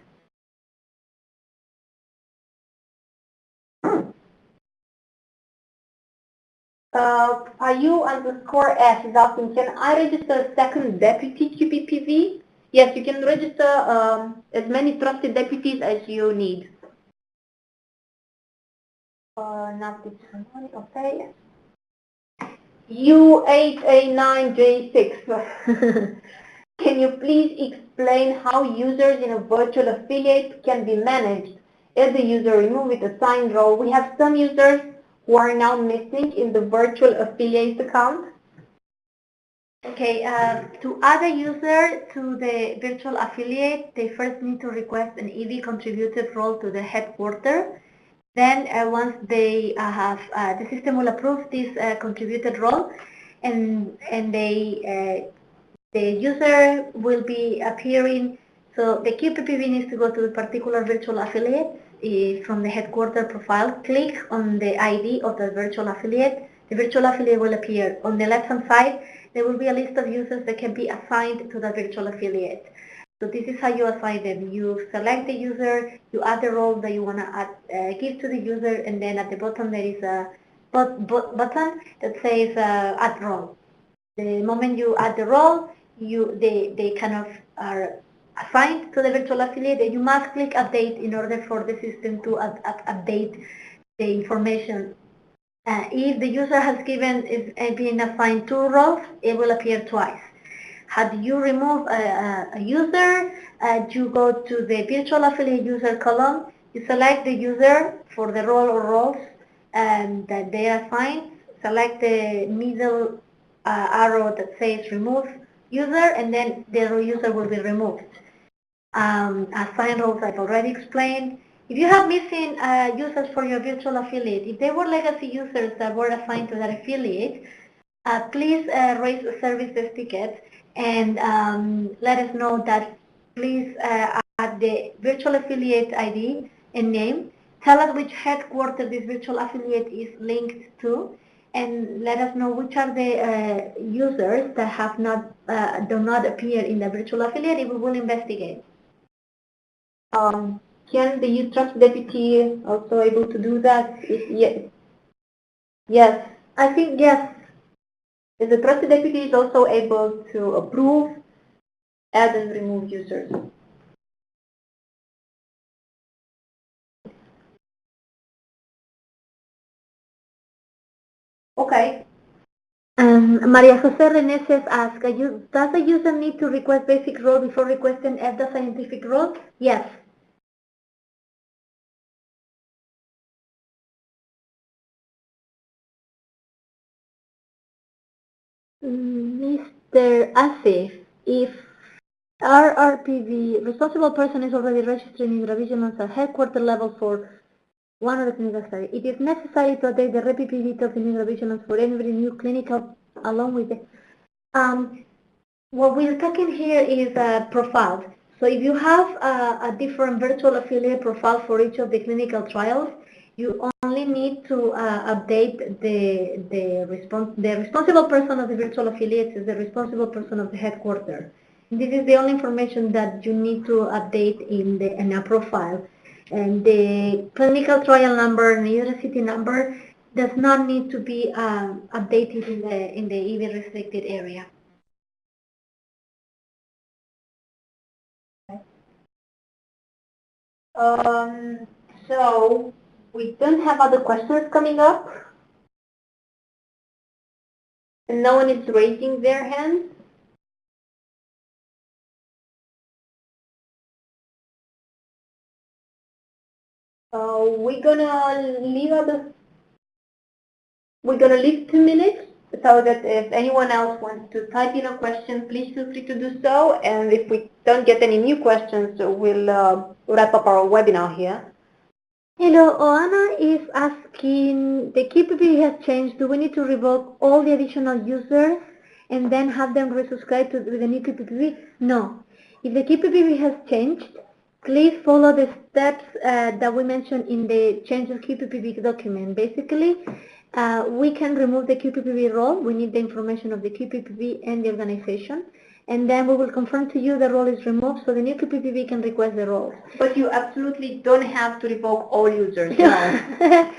Payu_S is asking, can I register a second deputy QPPV? Yes, you can register as many trusted deputies as you need. Okay. U8A9J6. Can you please explain how users in a virtual affiliate can be managed? If the user removes its assigned role, we have some users who are now missing in the virtual affiliate account. Okay, to add a user to the virtual affiliate, they first need to request an EV contributed role to the headquarter. Then once they have, the system will approve this contributed role, and the user will be appearing. So the QPPV needs to go to the particular virtual affiliate from the headquarter profile. Click on the ID of the virtual affiliate. The virtual affiliate will appear. On the left-hand side, there will be a list of users that can be assigned to the virtual affiliate. So this is how you assign them. You select the user, you add the role that you want to give to the user, and then at the bottom there is a button that says add role. The moment you add the role, they kind of are assigned to the virtual affiliate, and you must click update in order for the system to update the information. If the user has been assigned 2 roles, it will appear twice. Had you remove a user, you go to the virtual affiliate user column, you select the user for the role or roles that they are assigned, select the middle arrow that says remove user, and then the user will be removed. Assign roles I've already explained. If you have missing users for your virtual affiliate, if they were legacy users that were assigned to that affiliate, please raise a service desk ticket and let us know that. Please add the virtual affiliate ID and name. Tell us which headquarters this virtual affiliate is linked to, and let us know which are the users that have not do not appear in the virtual affiliate, and we will investigate. Can the youth trust deputy also able to do that? Yes, I think yes. The trusted deputy is also able to approve, add and remove users. Okay. Maria Jose Reneses asks, does a user need to request basic role before requesting EFDA scientific role? Yes. Mr. Asif, if RRPV responsible person is already registered in hypervigilance at headquarter level for one of the clinical studies, it is necessary to update the RPP details in hypervigilance for every new clinical along with the what we're talking here is profiles. So if you have a different virtual affiliate profile for each of the clinical trials, you only need to update the responsible person of the virtual affiliates is the responsible person of the headquarters. This is the only information that you need to update in a profile. And the clinical trial number and the university number does not need to be updated in the EV restricted area. So we don't have other questions coming up. And no one is raising their hand. We're gonna leave 2 minutes so that if anyone else wants to type in a question, please feel free to do so. And if we don't get any new questions, we'll wrap up our webinar here. Hello, Oana is asking, the KPP has changed. Do we need to revoke all the additional users and then have them resubscribe to the new KPP? No. If the KPP has changed, please follow the steps that we mentioned in the change of QPPV document. Basically, we can remove the QPPV role. We need the information of the QPPV and the organization. And then we will confirm to you the role is removed so the new QPPV can request the role. But you absolutely don't have to revoke all users. No.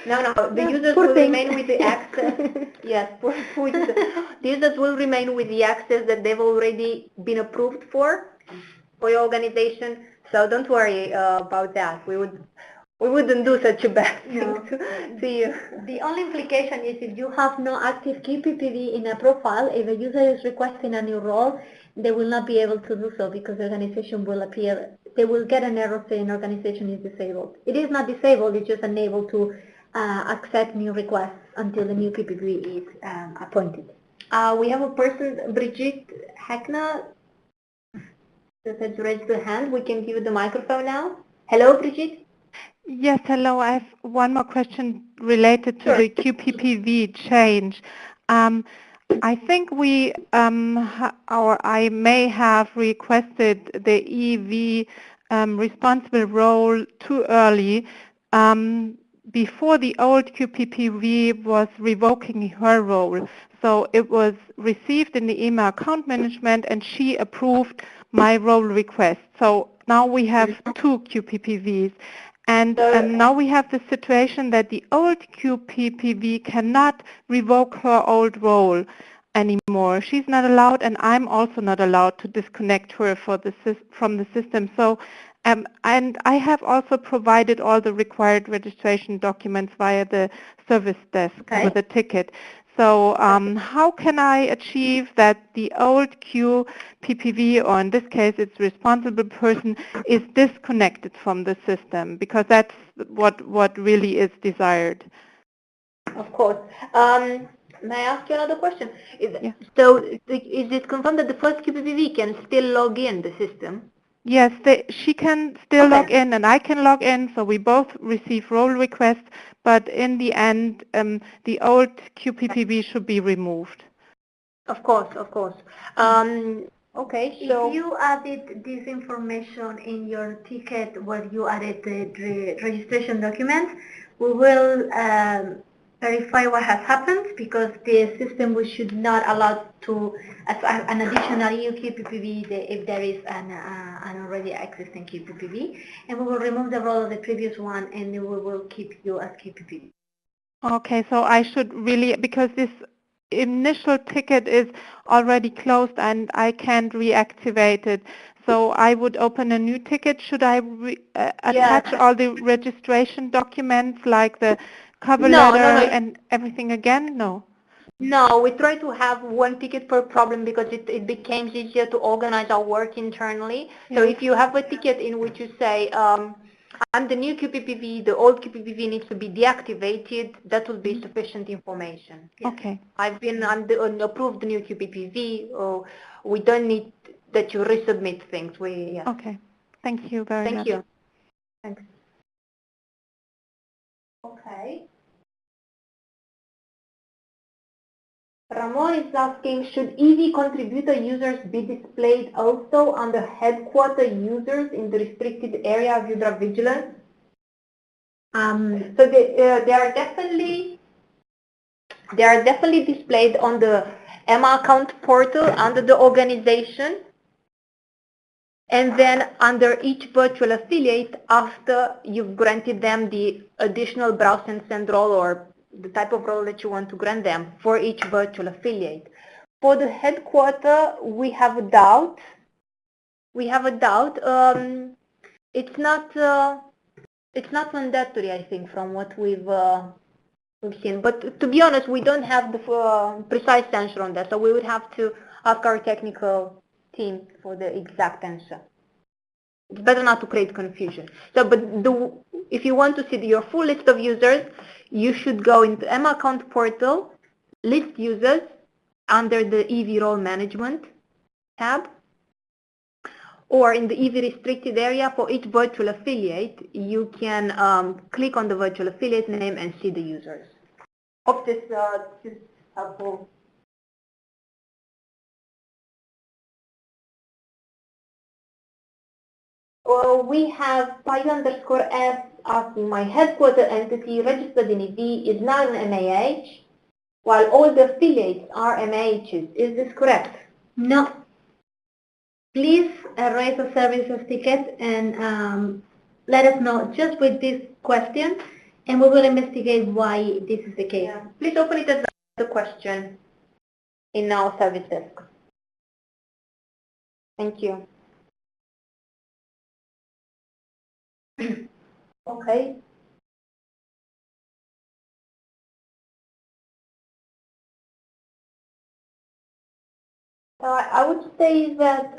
no. The users will remain with the access. Yes, poor users. The users will remain with the access that they've already been approved for your organization. So don't worry about that. We wouldn't do such a bad thing to you. The only implication is if you have no active QPPV in a profile, if a user is requesting a new role, they will not be able to do so because the organization will appear, they will get an error saying organization is disabled. It is not disabled, it's just unable to accept new requests until the new QPPV is appointed. We have a person, Brigitte Hackna, that has raised her hand. We can give you the microphone now. Hello, Brigitte. Yes, hello. I have one more question related to the QPPV change. I think I may have requested the EV responsible role too early. Before the old QPPV was revoking her role. So it was received in the email account management and she approved my role request. So now we have two QPPVs. And now we have the situation that the old QPPV cannot revoke her old role anymore. She's not allowed, and I'm also not allowed to disconnect her from the system. So, and I have also provided all the required registration documents via the service desk with a ticket. So how can I achieve that the old QPPV, or in this case its responsible person, is disconnected from the system? Because that's what really is desired. Of course. May I ask you another question? So is it confirmed that the first QPPV can still log in the system? Yes, she can still log in and I can log in, so we both receive role requests, but in the end, the old QPPV should be removed. Of course, of course. Okay, so if you added this information in your ticket where you added the registration documents, we will verify what has happened, because the system we should not allow to as an additional EU QPPV if there is an already existing QPPV, and we will remove the role of the previous one and we will keep you as QPPV. Okay, so I should really, because this initial ticket is already closed and I can't reactivate it. So I would open a new ticket. Should I attach all the registration documents like the cover letter and everything again? No. No, we try to have one ticket per problem because it becomes easier to organize our work internally. So if you have a ticket in which you say, I'm the new QPPV, the old QPPV needs to be deactivated, that will be sufficient information. Okay. I'm the approved new QPPV, or we don't need that you resubmit things. Okay. Thank you very much. Thank you. Thanks. Okay. Ramon is asking, should EV contributor users be displayed also under headquarter users in the restricted area of Udra Vigilance? So they are definitely displayed on the EMA account portal under the organization, and then under each virtual affiliate after you've granted them the additional browse and send role or the type of role that you want to grant them for each virtual affiliate. For the headquarter, we have a doubt. It's not mandatory, I think, from what we've seen. But to be honest, we don't have the precise answer on that, so we would have to ask our technical team for the exact answer. It's better not to create confusion. So, but if you want to see your full list of users, you should go into EMA account portal, list users under the EV role management tab, or in the EV restricted area for each virtual affiliate, you can click on the virtual affiliate name and see the users. Hope this is helpful. We have Pi_S asking, my headquarter entity registered in EV is not an MAH, while all the affiliates are MAHs. Is this correct? No. Please raise a services ticket and let us know just with this question, and we will investigate why this is the case. Yeah. Please open it as a question in our service desk. Thank you. Okay. I would say that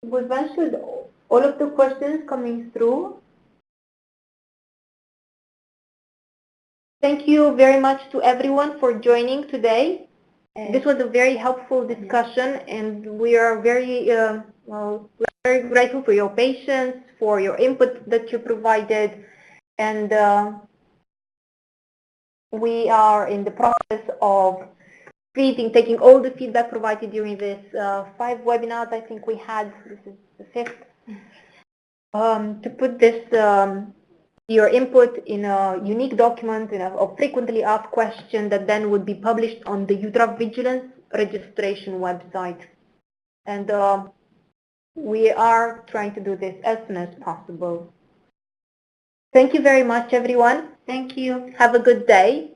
we've answered all of the questions coming through. Thank you very much to everyone for joining today. This was a very helpful discussion, and we are very very grateful for your patience, for your input that you provided, and we are in the process of taking all the feedback provided during this 5 webinars I think we had. This is the 5th. To put this your input in a unique document, in a frequently asked question that then would be published on the UTRA Vigilance registration website. And we are trying to do this as soon as possible. Thank you very much, everyone. Thank you. Have a good day.